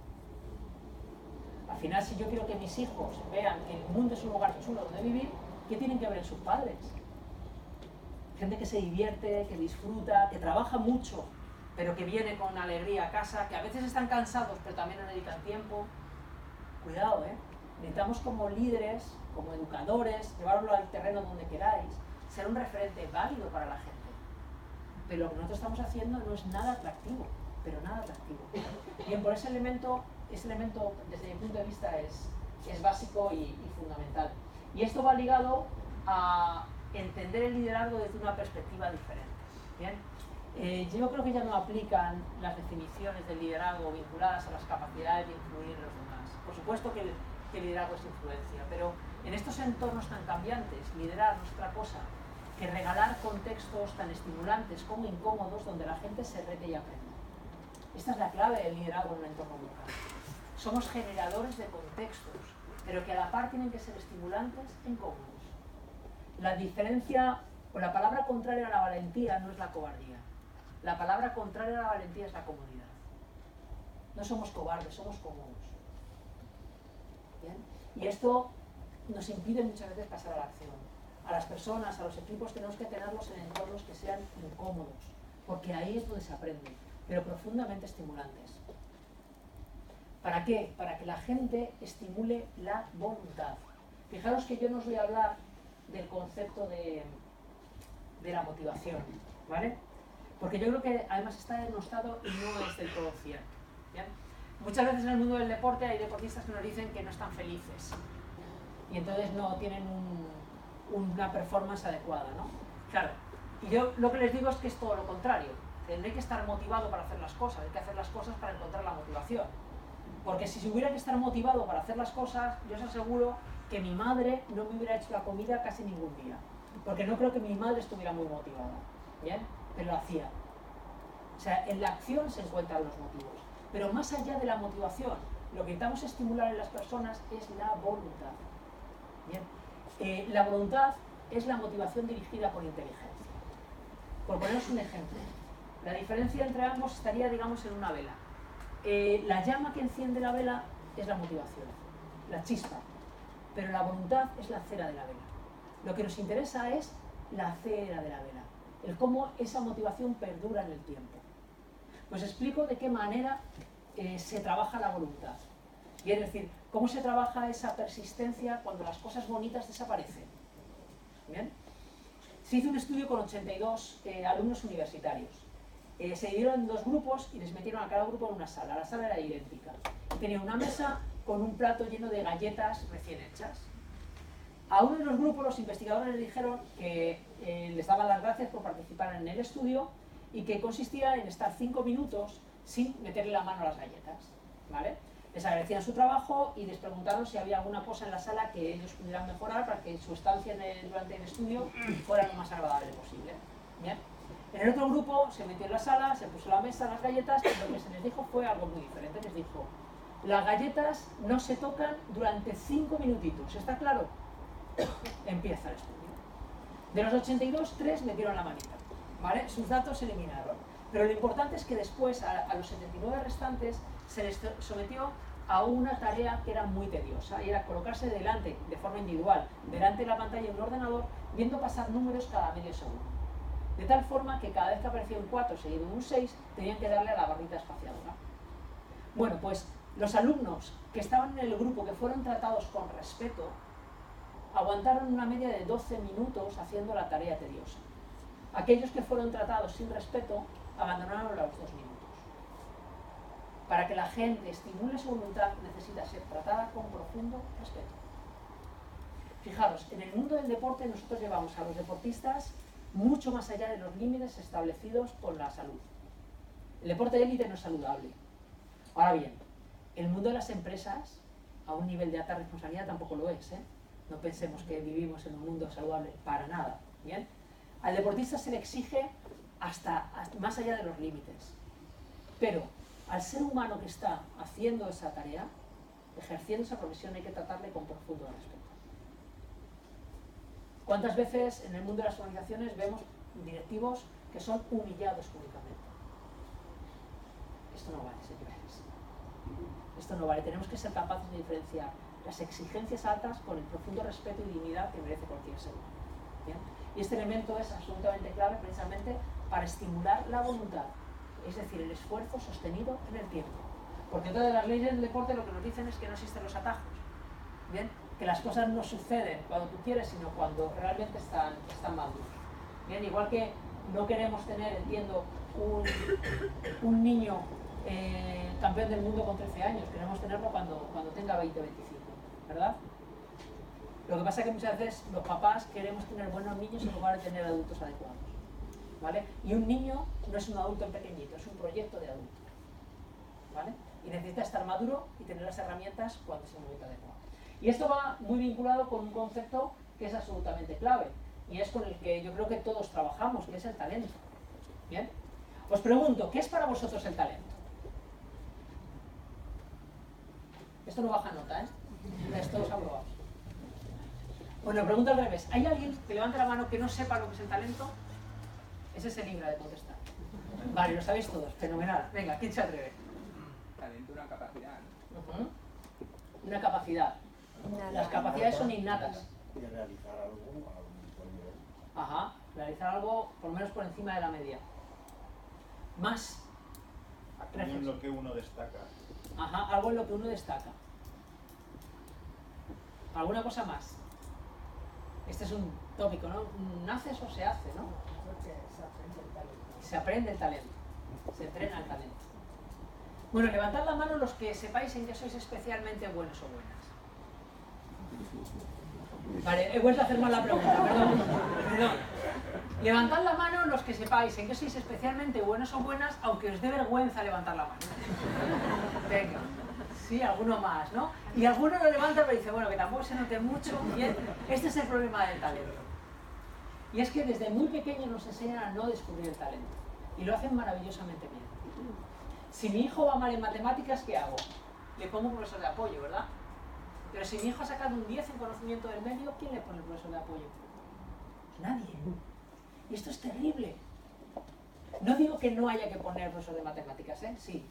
Al final, si yo quiero que mis hijos vean que el mundo es un lugar chulo donde vivir, ¿qué tienen que ver en sus padres? Gente que se divierte, que disfruta, que trabaja mucho, pero que viene con alegría a casa, que a veces están cansados, pero también le dedican tiempo. Cuidado, ¿eh? Necesitamos como líderes, como educadores, llevarlo al terreno donde queráis, ser un referente válido para la gente. Pero lo que nosotros estamos haciendo no es nada atractivo. Pero nada atractivo. Bien, por ese elemento desde mi punto de vista es básico y fundamental. Y esto va ligado a entender el liderazgo desde una perspectiva diferente. Bien, yo creo que ya no aplican las definiciones del liderazgo vinculadas a las capacidades de influir en los demás. Por supuesto que el liderazgo es influencia, pero en estos entornos tan cambiantes, liderar no es otra cosa que regalar contextos tan estimulantes como incómodos donde la gente se rete y aprende. Esta es la clave del liderazgo en un entorno local. Somos generadores de contextos, pero que a la par tienen que ser estimulantes e incómodos. La diferencia, o la palabra contraria a la valentía no es la cobardía. La palabra contraria a la valentía es la comodidad. No somos cobardes, somos cómodos. ¿Bien? Y esto nos impide muchas veces pasar a la acción. A las personas, a los equipos, tenemos que tenerlos en entornos que sean incómodos, porque ahí es donde se aprende, pero profundamente estimulantes. ¿Para qué? Para que la gente estimule la voluntad. Fijaros que yo no os voy a hablar del concepto de la motivación, ¿vale? Porque yo creo que además está denostado y no es del todo cierto. ¿Bien? Muchas veces en el mundo del deporte hay deportistas que nos dicen que no están felices y entonces no tienen una performance adecuada, ¿no? Claro, y yo lo que les digo es que es todo lo contrario. No hay que estar motivado para hacer las cosas, hay que hacer las cosas para encontrar la motivación. Porque si se hubiera que estar motivado para hacer las cosas, yo os aseguro que mi madre no me hubiera hecho la comida casi ningún día. Porque no creo que mi madre estuviera muy motivada, ¿bien? Pero lo hacía. O sea, en la acción se encuentran los motivos. Pero más allá de la motivación, lo que intentamos estimular en las personas es la voluntad. ¿Bien? La voluntad es la motivación dirigida por inteligencia. Por poneros un ejemplo, la diferencia entre ambos estaría, digamos, en una vela. La llama que enciende la vela es la motivación, la chispa, pero la voluntad es la cera de la vela. Lo que nos interesa es la cera de la vela, el cómo esa motivación perdura en el tiempo. Pues explico de qué manera se trabaja la voluntad. Y es decir, cómo se trabaja esa persistencia cuando las cosas bonitas desaparecen. ¿Bien? Se hizo un estudio con 82 alumnos universitarios. Se dividieron en 2 grupos y les metieron a cada grupo en una sala. La sala era idéntica. Tenía una mesa con un plato lleno de galletas recién hechas. A uno de los grupos los investigadores les dijeron que les daban las gracias por participar en el estudio y que consistía en estar 5 minutos sin meterle la mano a las galletas, ¿vale? Les agradecían su trabajo y les preguntaron si había alguna cosa en la sala que ellos pudieran mejorar para que su estancia durante el estudio fuera lo más agradable posible. ¿Bien? En el otro grupo se metió en la sala, se puso la mesa, las galletas, y lo que se les dijo fue algo muy diferente. Les dijo, las galletas no se tocan durante 5 minutitos, ¿está claro? Empieza el estudio. De los 82, 3 metieron la manita, ¿vale? Sus datos se eliminaron. Pero lo importante es que después, a los 79 restantes, se les sometió a una tarea que era muy tediosa, y era colocarse delante, de forma individual, delante de la pantalla de un ordenador, viendo pasar números cada medio segundo. De tal forma que cada vez que aparecía un 4 seguido de un 6, tenían que darle a la barrita espaciadora. Bueno, pues los alumnos que estaban en el grupo, que fueron tratados con respeto, aguantaron una media de 12 minutos haciendo la tarea tediosa. Aquellos que fueron tratados sin respeto abandonaron a los 2 minutos. Para que la gente estimule su voluntad necesita ser tratada con profundo respeto. Fijaros, en el mundo del deporte nosotros llevamos a los deportistas mucho más allá de los límites establecidos por la salud. El deporte de élite no es saludable. Ahora bien, el mundo de las empresas, a un nivel de alta responsabilidad, tampoco lo es, ¿eh? No pensemos que vivimos en un mundo saludable, para nada. ¿Bien? Al deportista se le exige hasta más allá de los límites. Pero al ser humano que está haciendo esa tarea, ejerciendo esa profesión, hay que tratarle con profundo respeto. ¿Cuántas veces en el mundo de las organizaciones vemos directivos que son humillados públicamente? Esto no vale, señores. Esto no vale. Tenemos que ser capaces de diferenciar las exigencias altas con el profundo respeto y dignidad que merece cualquier ser humano. ¿Bien? Y este elemento es absolutamente clave precisamente para estimular la voluntad, es decir, el esfuerzo sostenido en el tiempo. Porque todas las leyes del deporte lo que nos dicen es que no existen los atajos. ¿Bien? Que las cosas no suceden cuando tú quieres, sino cuando realmente están maduras. Bien, igual que no queremos tener, entiendo, un niño campeón del mundo con 13 años, queremos tenerlo cuando tenga 20 o 25, ¿verdad? Lo que pasa es que muchas veces los papás queremos tener buenos niños en lugar de tener adultos adecuados, ¿vale? Y un niño no es un adulto pequeñito, es un proyecto de adulto, ¿vale? Y necesita estar maduro y tener las herramientas cuando es el momento adecuado. Y esto va muy vinculado con un concepto que es absolutamente clave, y es con el que yo creo que todos trabajamos, que es el talento. ¿Bien? Os pregunto, ¿qué es para vosotros el talento? Esto no baja nota, ¿eh? Es todos aprobados. Bueno, pregunta al revés. ¿Hay alguien que levante la mano que no sepa lo que es el talento? Ese se libra de contestar. Vale, lo sabéis todos. Fenomenal. Venga, ¿quién se atreve? Talento, una capacidad. Una capacidad. Las capacidades son innatas. Y realizar algo a un buen nivel. Ajá, realizar algo por lo menos por encima de la media. Más. Algo en lo que uno destaca. Ajá, algo en lo que uno destaca. ¿Alguna cosa más? Este es un tópico, ¿no? ¿Naces o se hace, no? Se aprende el talento. Se entrena el talento. Bueno, levantad la mano los que sepáis en qué sois especialmente buenos o buenas. Vale, he vuelto a hacer mal la pregunta, perdón. Levantad la mano los que sepáis en qué sois especialmente buenos o buenas, aunque os dé vergüenza levantar la mano. Venga, sí, alguno más, ¿no? Y alguno lo levanta pero dice, bueno, que tampoco se note mucho. Bien, este es el problema del talento. Y es que desde muy pequeños nos enseñan a no descubrir el talento. Y lo hacen maravillosamente bien. Si mi hijo va mal en matemáticas, ¿qué hago? Le pongo un profesor de apoyo, ¿verdad? Pero si mi hijo ha sacado un 10 en conocimiento del medio, ¿quién le pone el profesor de apoyo? Nadie. Y esto es terrible. No digo que no haya que poner profesor de matemáticas, ¿eh? Sí.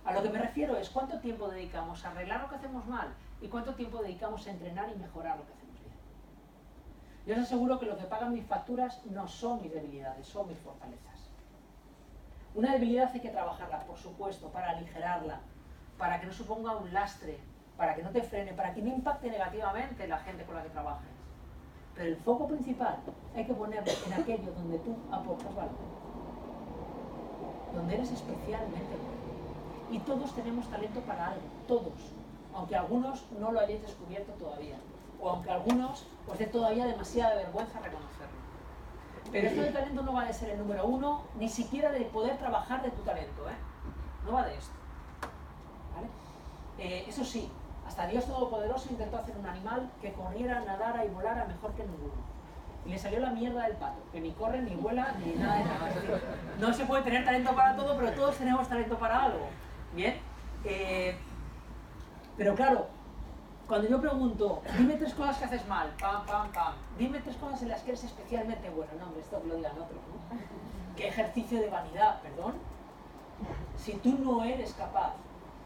A lo que me refiero es cuánto tiempo dedicamos a arreglar lo que hacemos mal y cuánto tiempo dedicamos a entrenar y mejorar lo que hacemos bien. Yo os aseguro que lo que pagan mis facturas no son mis debilidades, son mis fortalezas. Una debilidad hay que trabajarla, por supuesto, para aligerarla, para que no suponga un lastre, para que no te frene, para que no impacte negativamente en la gente con la que trabajes. Pero el foco principal hay que ponerlo en aquello donde tú aportas valor, donde eres especialmente bueno. Y todos tenemos talento para algo, todos, aunque algunos no lo hayáis descubierto todavía, o aunque algunos os dé todavía demasiada vergüenza reconocerlo. Pero esto del talento no va de ser el número uno, ni siquiera de poder trabajar de tu talento, ¿eh? No va de esto. ¿Vale? Eso sí, hasta Dios Todopoderoso intentó hacer un animal que corriera, nadara y volara mejor que ninguno. Y le salió la mierda del pato, que ni corre, ni vuela, ni nada de nada. No se puede tener talento para todo, pero todos tenemos talento para algo. ¿Bien? Pero claro, cuando yo pregunto, dime 3 cosas que haces mal, pam, pam, pam, dime 3 cosas en las que eres especialmente bueno, no, hombre, esto lo digan otros, ¿no? ¿Qué ejercicio de vanidad, perdón? Si tú no eres capaz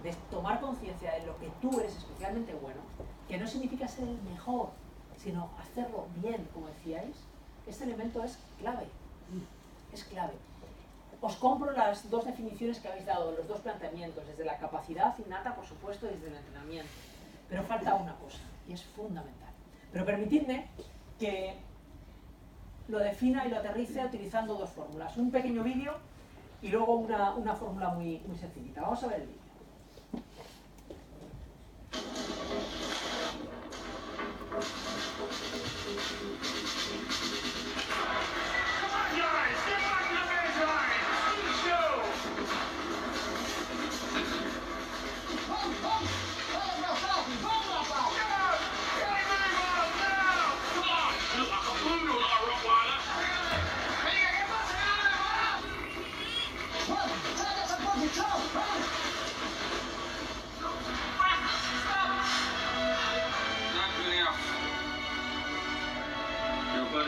de tomar conciencia de lo que tú eres especialmente bueno, que no significa ser el mejor, sino hacerlo bien, como decíais, este elemento es clave, es clave. Os compro las 2 definiciones que habéis dado, los 2 planteamientos, desde la capacidad innata, por supuesto, y desde el entrenamiento. Pero falta una cosa, y es fundamental. Pero permitidme que lo defina y lo aterrice utilizando 2 fórmulas. Un pequeño vídeo y luego una fórmula muy sencillita. Vamos a ver el vídeo.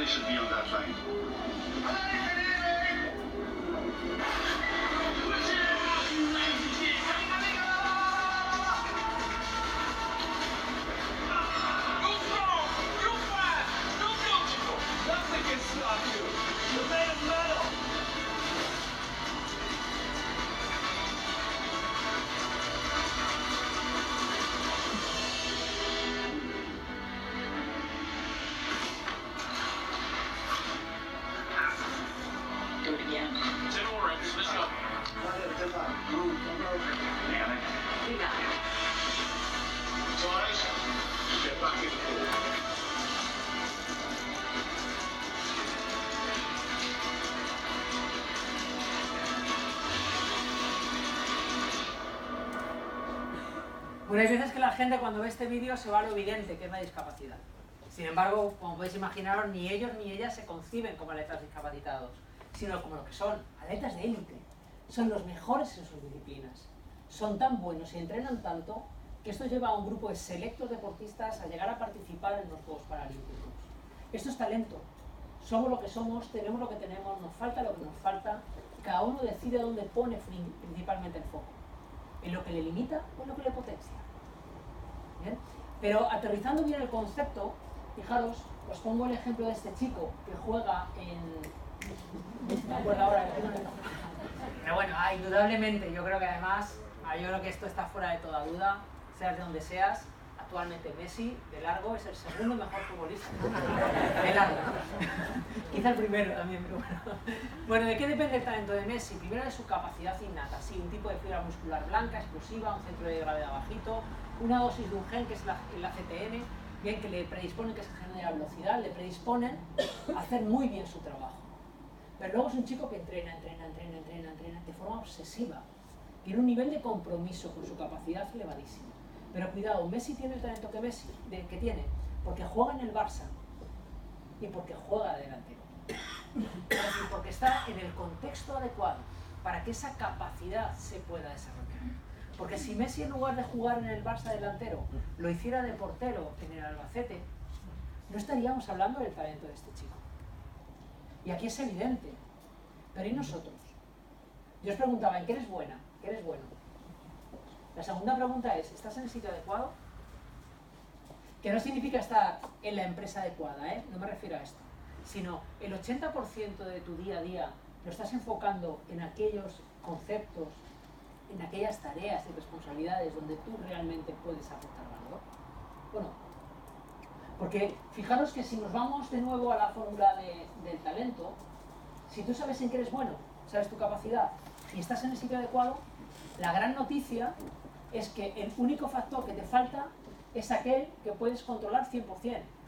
Should be on that line. Nothing can stop you. You're made of metal. Bueno, hay veces que la gente cuando ve este vídeo se va a lo evidente, que es la discapacidad. Sin embargo, como podéis imaginaros, ni ellos ni ellas se conciben como atletas discapacitados, sino como lo que son, atletas de élite. Son los mejores en sus disciplinas. Son tan buenos y entrenan tanto que esto lleva a un grupo de selectos deportistas a llegar a participar en los Juegos Paralímpicos. Esto es talento. Somos lo que somos, tenemos lo que tenemos, nos falta lo que nos falta. Cada uno decide dónde pone principalmente el foco. ¿En lo que le limita o en lo que le potencia? ¿Bien? Pero aterrizando bien el concepto, fijaros, os pongo el ejemplo de este chico que juega en... No me acuerdo ahora. Pero bueno, indudablemente, yo creo que además, yo creo que esto está fuera de toda duda, seas de donde seas, actualmente Messi, de largo, es el segundo mejor futbolista. De largo. Quizá el primero también, pero bueno. Bueno, ¿de qué depende el talento de Messi? Primero de su capacidad innata, sí, un tipo de fibra muscular blanca, explosiva, un centro de gravedad bajito, una dosis de un gen que es el ACTN, bien, que le predisponen, que se genera velocidad, le predisponen a hacer muy bien su trabajo. Pero luego es un chico que entrena de forma obsesiva. Tiene un nivel de compromiso con su capacidad elevadísimo. Pero cuidado, Messi tiene el talento que tiene porque juega en el Barça y porque juega de delantero. Es decir, porque está en el contexto adecuado para que esa capacidad se pueda desarrollar. Porque si Messi, en lugar de jugar en el Barça delantero, lo hiciera de portero en el Albacete, no estaríamos hablando del talento de este chico. Y aquí es evidente. Pero ¿y nosotros? Yo os preguntaba, ¿en qué eres buena? ¿Qué eres bueno? La segunda pregunta es, ¿estás en el sitio adecuado? Que no significa estar en la empresa adecuada, ¿eh? No me refiero a esto. Sino el 80% de tu día a día lo estás enfocando en aquellos conceptos, en aquellas tareas y responsabilidades donde tú realmente puedes aportar valor. Bueno, porque fijaros que si nos vamos de nuevo a la fórmula del talento, si tú sabes en qué eres bueno, sabes tu capacidad y estás en el sitio adecuado, la gran noticia es que el único factor que te falta es aquel que puedes controlar 100%.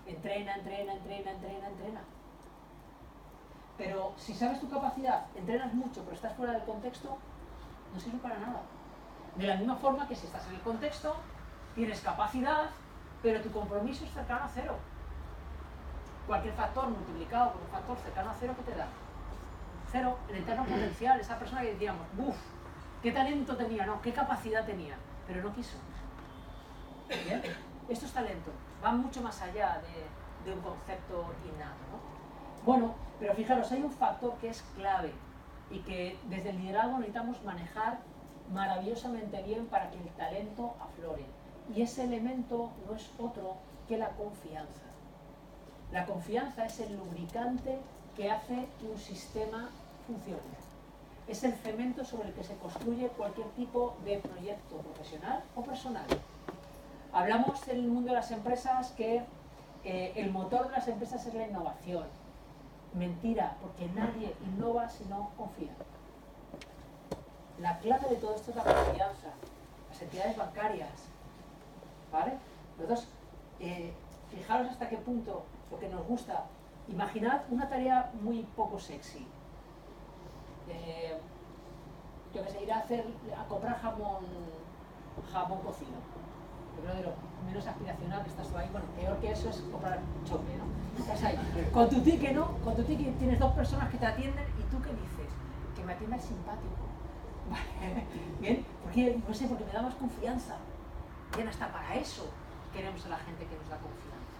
Entrena, entrena, entrena, entrena, entrena. Pero si sabes tu capacidad, entrenas mucho, pero estás fuera del contexto, no sirve para nada. De la misma forma que si estás en el contexto, tienes capacidad, pero tu compromiso es cercano a cero. Cualquier factor multiplicado por un factor cercano a cero, ¿qué te da? Cero, el eterno potencial, esa persona que decíamos, ¡buf! ¿Qué talento tenía? No, ¿qué capacidad tenía? Pero no quiso. ¿Bien? Esto es talento, va mucho más allá de un concepto innato, ¿no? Bueno, pero fijaros, hay un factor que es clave y que desde el liderazgo necesitamos manejar maravillosamente bien para que el talento aflore. Y ese elemento no es otro que la confianza. La confianza es el lubricante que hace que un sistema funcione. Es el cemento sobre el que se construye cualquier tipo de proyecto profesional o personal. Hablamos en el mundo de las empresas que el motor de las empresas es la innovación. Mentira, porque nadie innova si no confía. La clave de todo esto es la confianza. Las entidades bancarias, ¿vale? Nosotros, fijaros hasta qué punto lo que nos gusta. Imaginad una tarea muy poco sexy. Yo que sé, ir a comprar jamón cocido. Yo creo de lo menos aspiracional que estás tú ahí. Bueno, peor que eso es comprar chope, ¿no? Estás ahí. Con tu ticket, ¿no? Con tu ticket tienes dos personas que te atienden y tú ¿qué dices? Que me atienda el simpático. Vale. ¿Bien? Porque, no sé, porque me da más confianza. Bien, hasta para eso queremos a la gente que nos da confianza.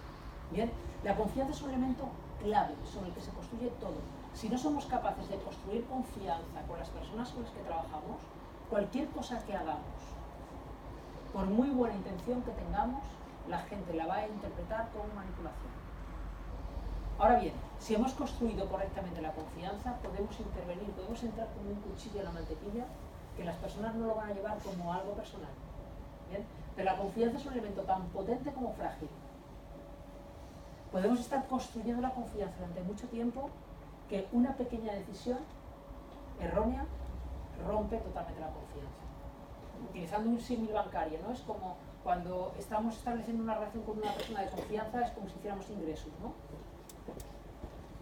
Bien, la confianza es un elemento clave sobre el que se construye todo. Si no somos capaces de construir confianza con las personas con las que trabajamos, cualquier cosa que hagamos, por muy buena intención que tengamos, la gente la va a interpretar como manipulación. Ahora bien, si hemos construido correctamente la confianza, podemos intervenir, podemos entrar como un cuchillo en la mantequilla, que las personas no lo van a llevar como algo personal. ¿Bien? Pero la confianza es un elemento tan potente como frágil. Podemos estar construyendo la confianza durante mucho tiempo que una pequeña decisión errónea rompe totalmente la confianza. Utilizando un símil bancario, ¿no? Es como cuando estamos estableciendo una relación con una persona de confianza, es como si hiciéramos ingresos, ¿no?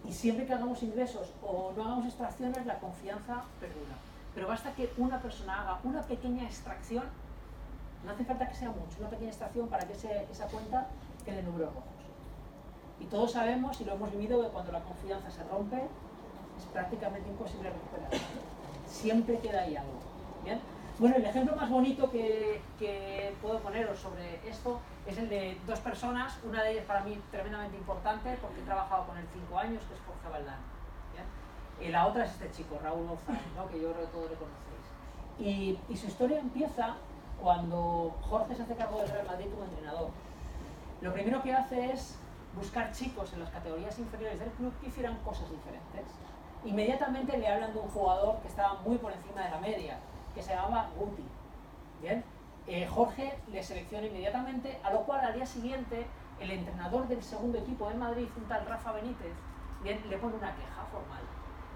Y siempre que hagamos ingresos o no hagamos extracciones, la confianza perdura. Pero basta que una persona haga una pequeña extracción, no hace falta que sea mucho, una pequeña extracción para que esa cuenta quede en números rojos. Y todos sabemos, y lo hemos vivido, que cuando la confianza se rompe, es prácticamente imposible recuperarla. Siempre queda ahí algo. ¿Bien? Bueno, el ejemplo más bonito que puedo poneros sobre esto es el de dos personas, una de ellas para mí tremendamente importante porque he trabajado con él 5 años, que es Jorge Valdán. Y la otra es este chico, Raúl González, ¿no? Que yo creo que todos le conocéis. Y su historia empieza cuando Jorge se hace cargo del Real Madrid como entrenador. Lo primero que hace es buscar chicos en las categorías inferiores del club que hicieran cosas diferentes. Inmediatamente le hablan de un jugador que estaba muy por encima de la media, que se llamaba Guti. ¿Bien? Jorge le selecciona inmediatamente, a lo cual al día siguiente el entrenador del segundo equipo del Madrid, un tal Rafa Benítez, bien, le pone una queja formal.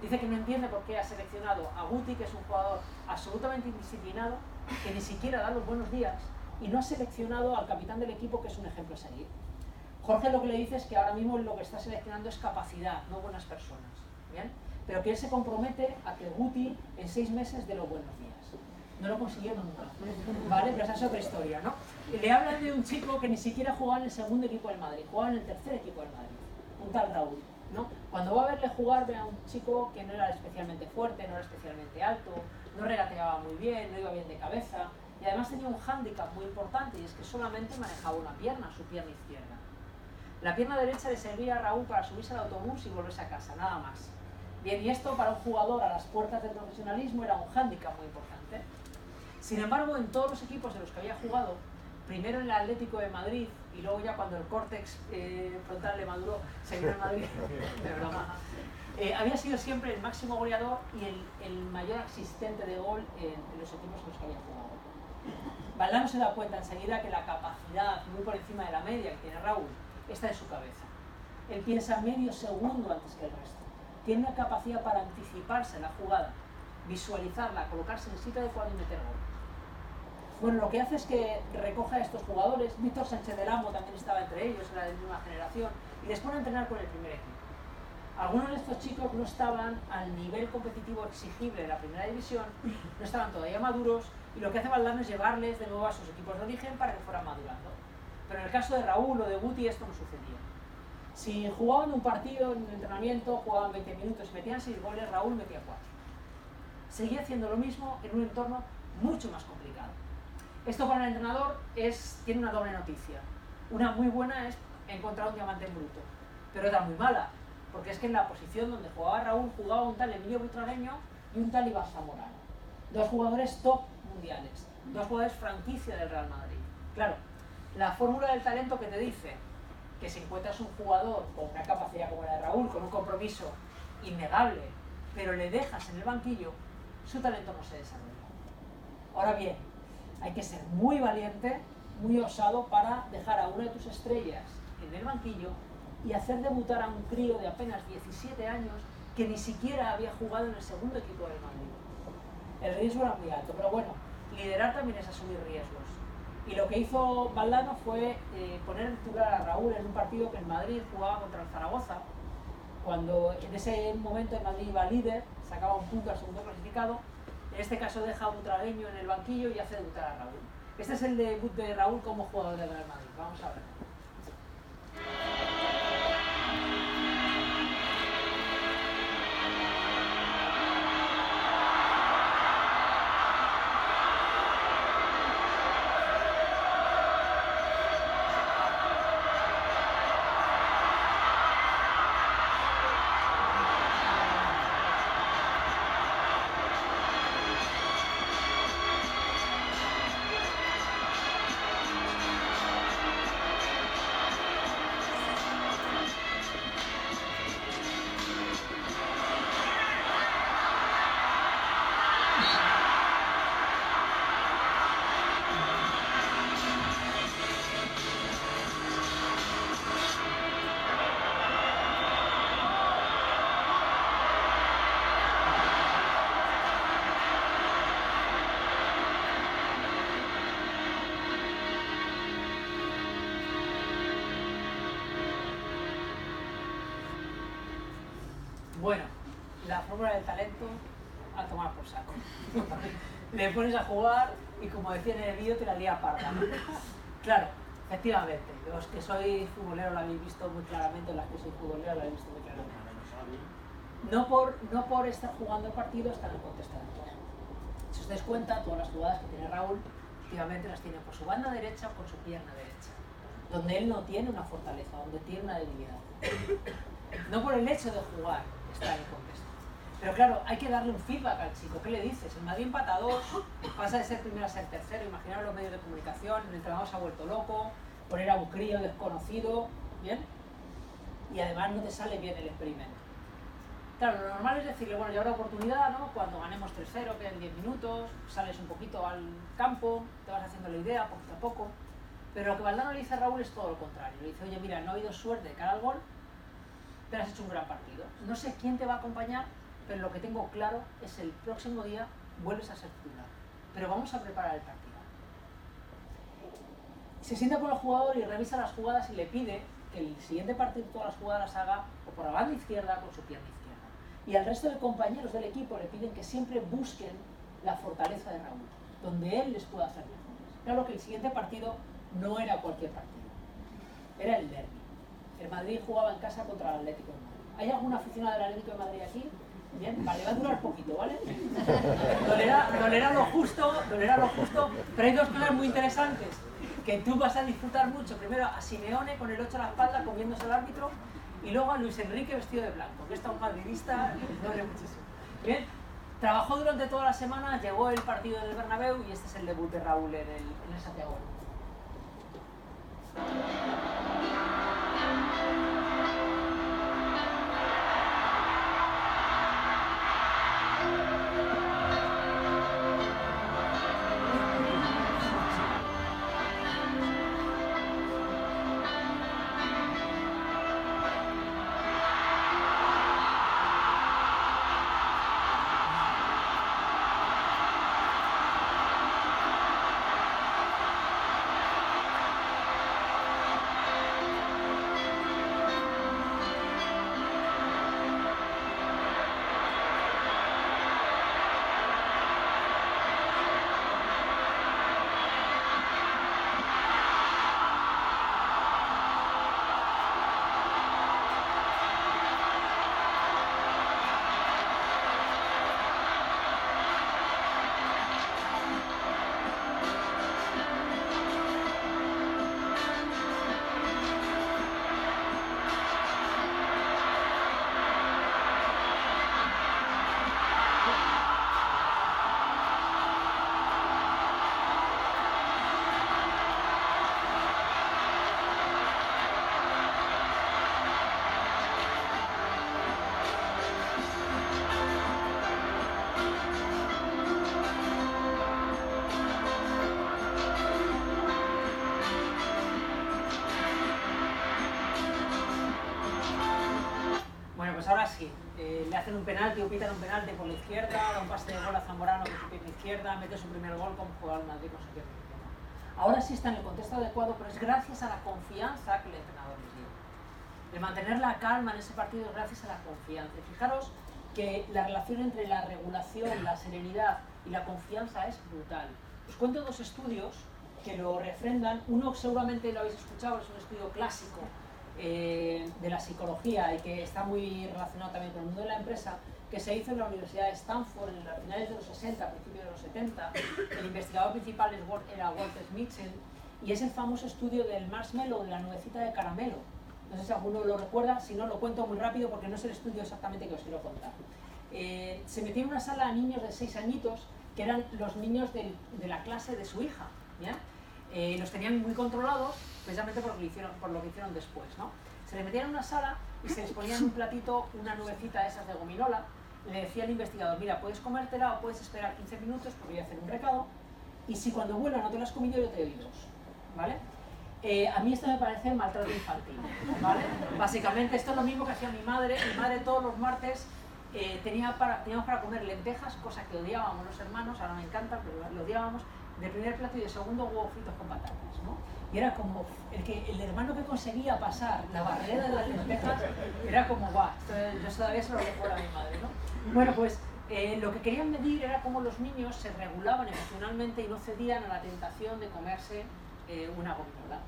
Dice que no entiende por qué ha seleccionado a Guti, que es un jugador absolutamente indisciplinado, que ni siquiera da los buenos días, y no ha seleccionado al capitán del equipo, que es un ejemplo a seguir. Jorge lo que le dice es que ahora mismo lo que está seleccionando es capacidad, no buenas personas. ¿Bien? Pero que él se compromete a que Guti en 6 meses dé los buenos días. No lo consiguió nunca, ¿vale? Pero esa es otra historia, ¿no? Y le hablan de un chico que ni siquiera jugaba en el segundo equipo del Madrid, jugaba en el tercer equipo del Madrid, un tal Raúl, ¿no? Cuando va a verle jugar, ve a un chico que no era especialmente fuerte, no era especialmente alto, no regateaba muy bien, no iba bien de cabeza, y además tenía un hándicap muy importante, y es que solamente manejaba una pierna, su pierna izquierda. La pierna derecha le servía a Raúl para subirse al autobús y volverse a casa, nada más. Bien, y esto para un jugador a las puertas del profesionalismo era un hándicap muy importante. Sin embargo, en todos los equipos en los que había jugado, primero en el Atlético de Madrid y luego ya cuando el córtex frontal le maduró, se vino en Madrid, de broma. Había sido siempre el máximo goleador y el mayor asistente de gol en los equipos en los que había jugado. Valdano se da cuenta enseguida que la capacidad muy por encima de la media que tiene Raúl está en su cabeza. Él piensa medio segundo antes que el resto. Tiene una capacidad para anticiparse en la jugada, visualizarla, colocarse en el sitio adecuado y meter gol. Bueno, lo que hace es que recoge a estos jugadores. Víctor Sánchez del Amo también estaba entre ellos, era de la misma generación, y les pone a entrenar con el primer equipo. Algunos de estos chicos no estaban al nivel competitivo exigible de la primera división, no estaban todavía maduros, y lo que hace Valdano es llevarles de nuevo a sus equipos de origen para que fueran madurando. Pero en el caso de Raúl o de Guti esto no sucedía. Si jugaban un partido en un entrenamiento, jugaban 20 minutos y metían 6 goles, Raúl metía 4. Seguía haciendo lo mismo en un entorno mucho más complicado. Esto para el entrenador tiene una doble noticia. Una muy buena es encontrar un diamante en bruto, pero otra muy mala, porque es que en la posición donde jugaba Raúl jugaba un tal Emilio Butragueño y un tal Iván Zamorano. 2 jugadores top mundiales, 2 jugadores franquicia del Real Madrid. Claro, la fórmula del talento que te dice que si encuentras un jugador con una capacidad como la de Raúl, con un compromiso innegable, pero le dejas en el banquillo, su talento no se desarrolla. Ahora bien, hay que ser muy valiente, muy osado para dejar a una de tus estrellas en el banquillo y hacer debutar a un crío de apenas 17 años que ni siquiera había jugado en el segundo equipo del Madrid. El riesgo era muy alto, pero bueno, liderar también es asumir riesgos. Y lo que hizo Valdano fue poner titular a Raúl en un partido que el Madrid jugaba contra el Zaragoza, cuando en ese momento el Madrid iba líder, sacaba un punto al segundo clasificado. En este caso deja a Butragueño en el banquillo y hace debutar a Raúl. Este es el debut de Raúl como jugador del Real Madrid. Vamos a ver. Bueno, la fórmula del talento a tomar por saco. Le pones a jugar y, como decía en el vídeo, te la lía parda. Claro, efectivamente, los que sois futboleros lo habéis visto muy claramente, las que sois futboleros lo habéis visto muy claramente. No por estar jugando el partido están en contexto actual. Si os dais cuenta, todas las jugadas que tiene Raúl, efectivamente las tiene por su banda derecha o por su pierna derecha, donde él no tiene una fortaleza, donde tiene una debilidad. No por el hecho de jugar está en el contexto. Pero claro, hay que darle un feedback al chico. ¿Qué le dices? El Madrid empata 2, pasa de ser primero a ser tercero. Imaginaos los medios de comunicación, el entrenador se ha vuelto loco, poner a un crío desconocido, ¿bien? Y además no te sale bien el experimento. Claro, lo normal es decirle, bueno, ya habrá oportunidad, ¿no? Cuando ganemos 3-0, quedan 10 minutos, sales un poquito al campo, te vas haciendo la idea poquito a poco. Pero lo que Valdano le dice a Raúl es todo lo contrario. Le dice, oye, mira, no ha habido suerte de cara al gol, pero has hecho un gran partido. No sé quién te va a acompañar, pero lo que tengo claro es el próximo día vuelves a ser titular. Pero vamos a preparar el partido. Se sienta con el jugador y revisa las jugadas y le pide que el siguiente partido todas las jugadas las haga o por la banda izquierda o con su pierna izquierda. Y al resto de compañeros del equipo le piden que siempre busquen la fortaleza de Raúl, donde él les pueda hacer mejores. Claro que el siguiente partido no era cualquier partido, era el derbi. El Madrid jugaba en casa contra el Atlético de Madrid. ¿Hay alguna aficionada del Atlético de Madrid aquí? Bien, vale, va a durar poquito, ¿vale? Dolerá lo justo, pero hay dos cosas muy interesantes que tú vas a disfrutar mucho. Primero a Simeone con el 8 a la espalda comiéndose al árbitro y luego a Luis Enrique vestido de blanco, que está un madridista y duele muchísimo. Bien, trabajó durante toda la semana, llegó el partido del Bernabéu y este es el debut de Raúl en el Santiago. Pues ahora sí, le hacen un penalti o pitan un penalti por la izquierda, da un pase de gol a Zamorano con su pierna izquierda, mete su primer gol como jugador del Madrid con su pierna izquierda. Ahora sí está en el contexto adecuado, pero es gracias a la confianza que el entrenador les dio. De mantener la calma en ese partido es gracias a la confianza. Y fijaros que la relación entre la regulación, la serenidad y la confianza es brutal. Os cuento dos estudios que lo refrendan. Uno seguramente lo habéis escuchado, es un estudio clásico de la psicología y que está muy relacionado también con el mundo de la empresa, que se hizo en la Universidad de Stanford en los finales de los 60, principios de los 70. El investigador principal era Walter Mitchell y es el famoso estudio del marshmallow, de la nubecita de caramelo. No sé si alguno lo recuerda, si no lo cuento muy rápido porque no es el estudio exactamente que os quiero contar. Se metió en una sala a niños de 6 añitos que eran los niños de la clase de su hija, ¿ya? Los tenían muy controlados precisamente por lo que hicieron después, ¿no? Se les metían en una sala y se les ponía en un platito una nubecita de esas de gominola. Le decía al investigador, mira, puedes comértela o puedes esperar 15 minutos porque voy a hacer un recado y si cuando vuelva no te lo has comido yo te doy 2, ¿vale? A mí esto me parece maltrato infantil, ¿vale? Básicamente esto es lo mismo que hacía mi madre. Mi madre todos los martes teníamos para comer lentejas, cosa que odiábamos los hermanos, ahora me encanta, pero lo odiábamos, de primer plato y de segundo huevos fritos con patatas, ¿no? Y era como, el hermano que conseguía pasar la barrera de las lentejas, era como, guau, yo todavía se lo recuerdo a mi madre, ¿no? Bueno, pues lo que querían medir era cómo los niños se regulaban emocionalmente y no cedían a la tentación de comerse una gominola.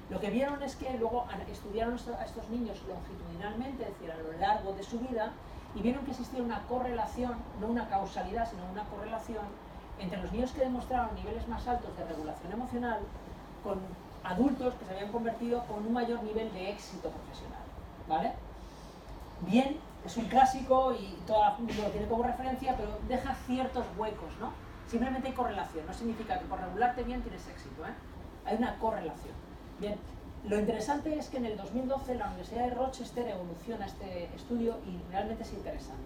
Lo que vieron es que luego estudiaron a estos niños longitudinalmente, es decir, a lo largo de su vida, y vieron que existía una correlación, no una causalidad, sino una correlación entre los niños que demostraban niveles más altos de regulación emocional con adultos que se habían convertido con un mayor nivel de éxito profesional, ¿vale? Bien, es un clásico y todo el mundo lo tiene como referencia, pero deja ciertos huecos, ¿no? Simplemente hay correlación, no significa que por regularte bien tienes éxito, ¿eh? Hay una correlación. Bien, lo interesante es que en el 2012 la Universidad de Rochester evoluciona este estudio y realmente es interesante.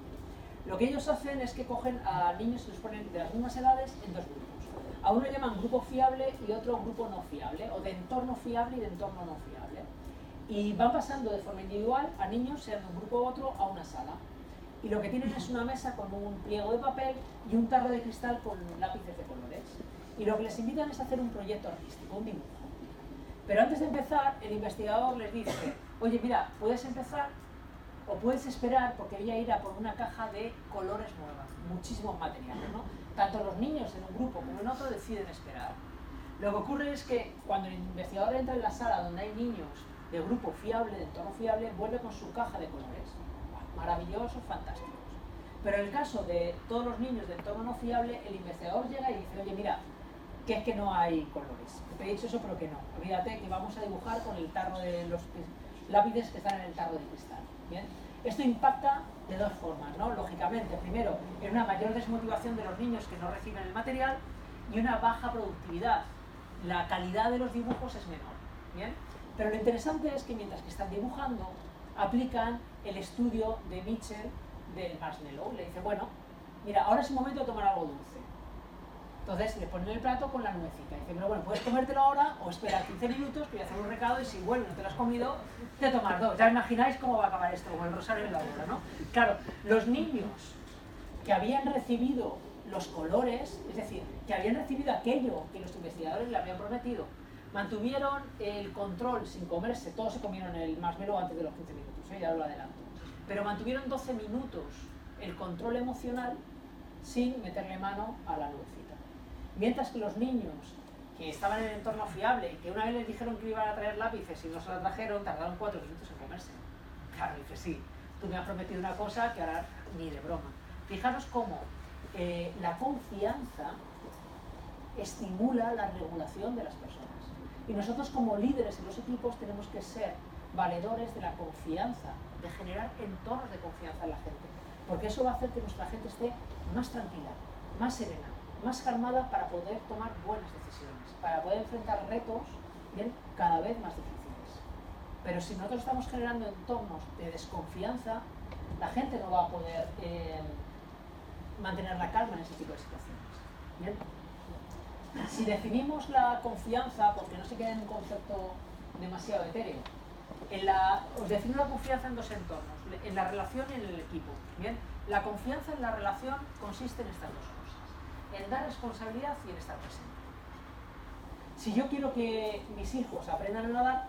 Lo que ellos hacen es que cogen a niños y los ponen de las mismas edades en dos grupos. A uno llaman grupo fiable y otro grupo no fiable, o de entorno fiable y de entorno no fiable. Y van pasando de forma individual a niños, sean de un grupo u otro, a una sala. Y lo que tienen es una mesa con un pliego de papel y un tarro de cristal con lápices de colores. Y lo que les invitan es a hacer un proyecto artístico, un dibujo. Pero antes de empezar, el investigador les dice, oye, mira, puedes empezar o puedes esperar porque voy a ir a por una caja de colores nuevas, muchísimos materiales, ¿no? Tanto los niños en un grupo como en otro deciden esperar. Lo que ocurre es que cuando el investigador entra en la sala donde hay niños de grupo fiable, de entorno fiable, vuelve con su caja de colores. Maravillosos, fantásticos. Pero en el caso de todos los niños de entorno no fiable, el investigador llega y dice, oye, mira, que es que no hay colores. Te he dicho eso, pero que no. Olvídate que vamos a dibujar con el tarro de los lápices que están en el tarro de cristal. ¿Bien? Esto impacta de dos formas, ¿no? Lógicamente, primero, en una mayor desmotivación de los niños que no reciben el material y una baja productividad. La calidad de los dibujos es menor. ¿bien? Pero lo interesante es que mientras que están dibujando, aplican el estudio de Mitchell del marshmallow. Le dice, bueno, mira, ahora es el momento de tomar algo dulce. Entonces le ponen el plato con la nuecita. Dice, pero bueno, puedes comértelo ahora o espera 15 minutos que voy a hacer un recado y si vuelves no te lo has comido, te tomas 2. Ya imagináis cómo va a acabar esto, con el rosario en la boca, ¿no? Claro, los niños que habían recibido los colores, es decir, que habían recibido aquello que los investigadores le habían prometido, mantuvieron el control sin comerse, todos se comieron el marshmallow antes de los 15 minutos, ya lo adelanto, pero mantuvieron 12 minutos el control emocional sin meterle mano a la nuecita. Mientras que los niños que estaban en el entorno fiable, que una vez les dijeron que iban a traer lápices y no se la trajeron, tardaron 4 minutos en comerse. Claro, dice, sí, tú me has prometido una cosa que ahora ni de broma. Fijaros cómo la confianza estimula la regulación de las personas. Y nosotros como líderes en los equipos tenemos que ser valedores de la confianza, de generar entornos de confianza en la gente. Porque eso va a hacer que nuestra gente esté más tranquila, más serena, más calmada para poder tomar buenas decisiones, para poder enfrentar retos, ¿bien?, cada vez más difíciles. Pero si nosotros estamos generando entornos de desconfianza, la gente no va a poder mantener la calma en ese tipo de situaciones. ¿Bien? Si definimos la confianza, porque no se queda en un concepto demasiado etéreo, os defino la confianza en 2 entornos, en la relación y en el equipo. ¿Bien? La confianza en la relación consiste en estas 2 cosas, en dar responsabilidad y en estar presente. Si yo quiero que mis hijos aprendan a nadar,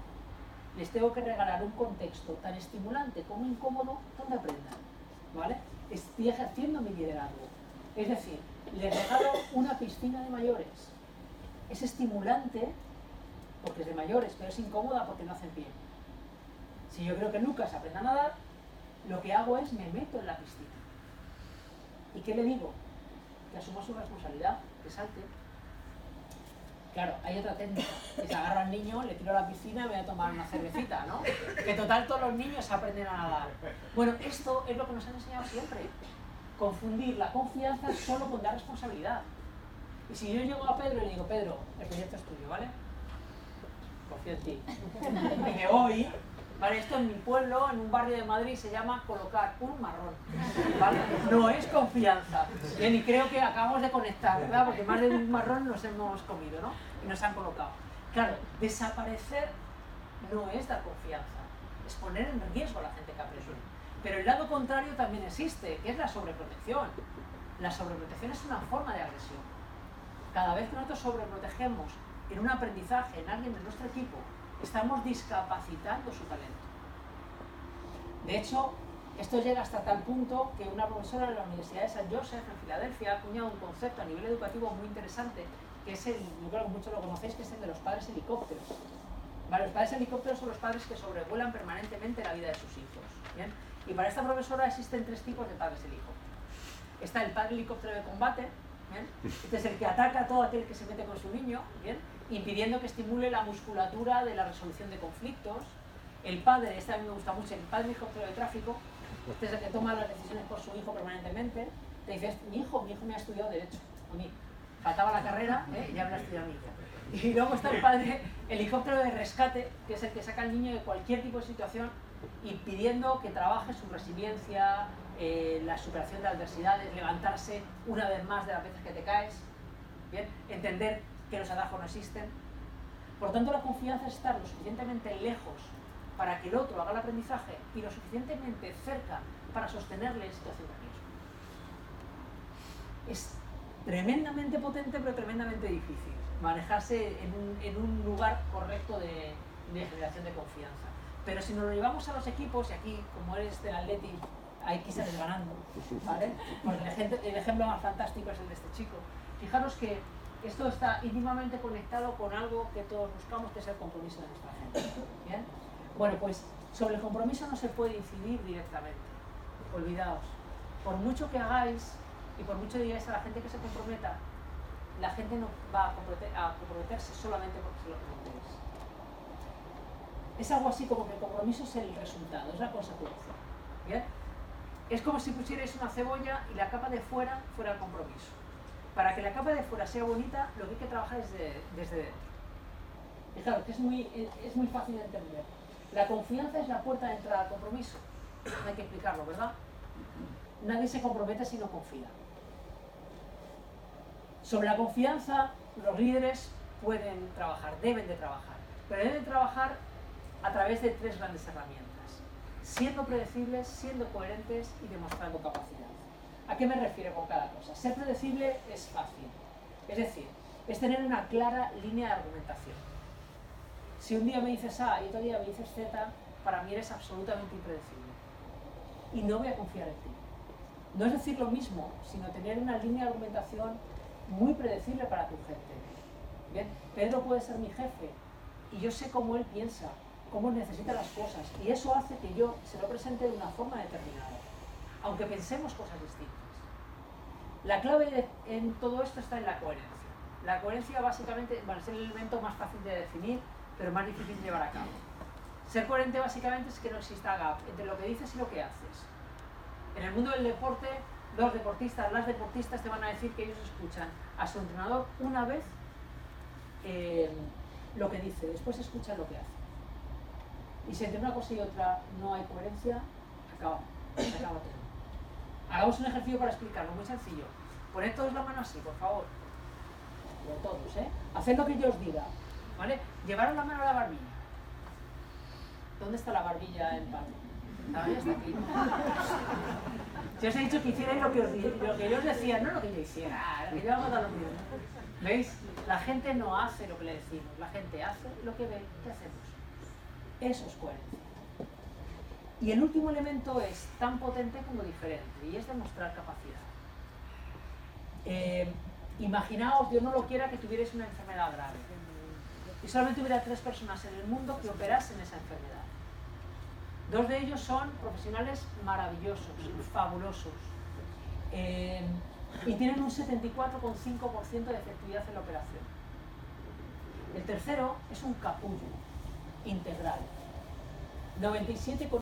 les tengo que regalar un contexto tan estimulante como incómodo donde aprendan, ¿vale? Estoy ejerciendo mi liderazgo. Es decir, les regalo una piscina de mayores. Es estimulante porque es de mayores, pero es incómoda porque no hacen pie. Si yo creo que Lucas aprenda a nadar, lo que hago es me meto en la piscina. ¿Y qué le digo? Que asuma su responsabilidad, que salte. Claro, hay otra técnica, que se agarra al niño, le tiro a la piscina y voy a tomar una cervecita, ¿no? Que total todos los niños aprenden a nadar. Bueno, esto es lo que nos han enseñado siempre. Confundir la confianza solo con dar responsabilidad. Y si yo llego a Pedro y le digo, Pedro, el proyecto es tuyo, ¿vale? Confío en ti. Y me voy, ¿vale? Esto en mi pueblo, en un barrio de Madrid, se llama colocar un marrón, ¿vale? No es confianza. Bien, y creo que acabamos de conectar, ¿verdad? Porque más de un marrón nos hemos comido, ¿no? Y nos han colocado. Claro, desaparecer no es dar confianza, es poner en riesgo a la gente que aprende. Pero el lado contrario también existe, que es la sobreprotección. La sobreprotección es una forma de agresión. Cada vez que nosotros sobreprotegemos en un aprendizaje, en alguien de nuestro equipo, estamos discapacitando su talento. De hecho, esto llega hasta tal punto que una profesora de la Universidad de St. Joseph en Filadelfia ha acuñado un concepto a nivel educativo muy interesante, que es yo creo que muchos lo conocéis, que es el de los padres helicópteros. ¿Vale? Los padres helicópteros son los padres que sobrevuelan permanentemente la vida de sus hijos. ¿Bien? Y para esta profesora existen 3 tipos de padres helicópteros. Está el padre helicóptero de combate, ¿bien? Este es el que ataca a todo aquel que se mete con su niño, ¿bien?, impidiendo que estimule la musculatura de la resolución de conflictos. El padre, este a mí me gusta mucho, el padre helicóptero de tráfico, este es el que toma las decisiones por su hijo permanentemente. Te dices, mi hijo me ha estudiado Derecho, a mí. Faltaba la carrera, y ya me la ha estudiado mi hija. Y luego está el padre helicóptero de rescate, que es el que saca al niño de cualquier tipo de situación, impidiendo que trabaje su resiliencia, la superación de adversidades, levantarse una vez más de las veces que te caes, ¿bien? Entender que los atajos no existen. Por lo tanto, la confianza es estar lo suficientemente lejos para que el otro haga el aprendizaje y lo suficientemente cerca para sostenerle en situación de riesgo. Es tremendamente potente, pero tremendamente difícil manejarse en un lugar correcto de generación de confianza. Pero si nos lo llevamos a los equipos, y aquí, como eres del Atleti, hay que salir ganando, ¿vale? Porque el ejemplo más fantástico es el de este chico. Fijaros que esto está íntimamente conectado con algo que todos buscamos, que es el compromiso de nuestra gente. ¿Bien? Bueno, pues sobre el compromiso no se puede incidir directamente. Olvidaos. Por mucho que hagáis y por mucho digáis a la gente que se comprometa, la gente no va a comprometerse solamente porque se lo prometéis. Es algo así como que el compromiso es el resultado, es la consecuencia. ¿Bien? Es como si pusierais una cebolla y la capa de fuera fuera el compromiso. Para que la capa de fuera sea bonita, lo que hay que trabajar es desde dentro. Y claro, que es muy fácil de entender. La confianza es la puerta de entrada al compromiso. Hay que explicarlo, ¿verdad? Nadie se compromete si no confía. Sobre la confianza, los líderes pueden trabajar, deben de trabajar, pero deben trabajar a través de 3 grandes herramientas: siendo predecibles, siendo coherentes y demostrando capacidad. ¿A qué me refiero con cada cosa? Ser predecible es fácil, es decir, es tener una clara línea de argumentación. Si un día me dices A y otro día me dices Z, para mí eres absolutamente impredecible y no voy a confiar en ti. No es decir lo mismo, sino tener una línea de argumentación muy predecible para tu gente. Bien, Pedro puede ser mi jefe y yo sé cómo él piensa, cómo necesita las cosas, y eso hace que yo se lo presente de una forma determinada, aunque pensemos cosas distintas. La clave en todo esto está en la coherencia. La coherencia básicamente va a ser el elemento más fácil de definir, pero más difícil de llevar a cabo. Ser coherente básicamente es que no exista gap entre lo que dices y lo que haces. En el mundo del deporte, las deportistas te van a decir que ellos escuchan a su entrenador una vez lo que dice, después escuchan lo que hace. Y si entre una cosa y otra no hay coherencia, se acaba todo. Hagamos un ejercicio para explicarlo, muy sencillo. Poned todos la mano así, por favor. Pero todos, ¿eh? Haced lo que yo os diga, ¿vale? Llevaros la mano a la barbilla. ¿Dónde está la barbilla en pan? La barbilla está aquí. Yo os he dicho que hicierais lo que yo os decía, no lo que yo hiciera, lo que yo hago da lo mismo. ¿Veis? La gente no hace lo que le decimos, la gente hace lo que ve que hacemos. Eso es coherencia. Y el último elemento es tan potente como diferente, y es demostrar capacidad. Imaginaos, Dios no lo quiera, que tuvierais una enfermedad grave y solamente hubiera 3 personas en el mundo que operasen esa enfermedad. 2 de ellos son profesionales maravillosos, fabulosos, y tienen un 74,5% de efectividad en la operación. El tercero es un capullo integral, 97,5%.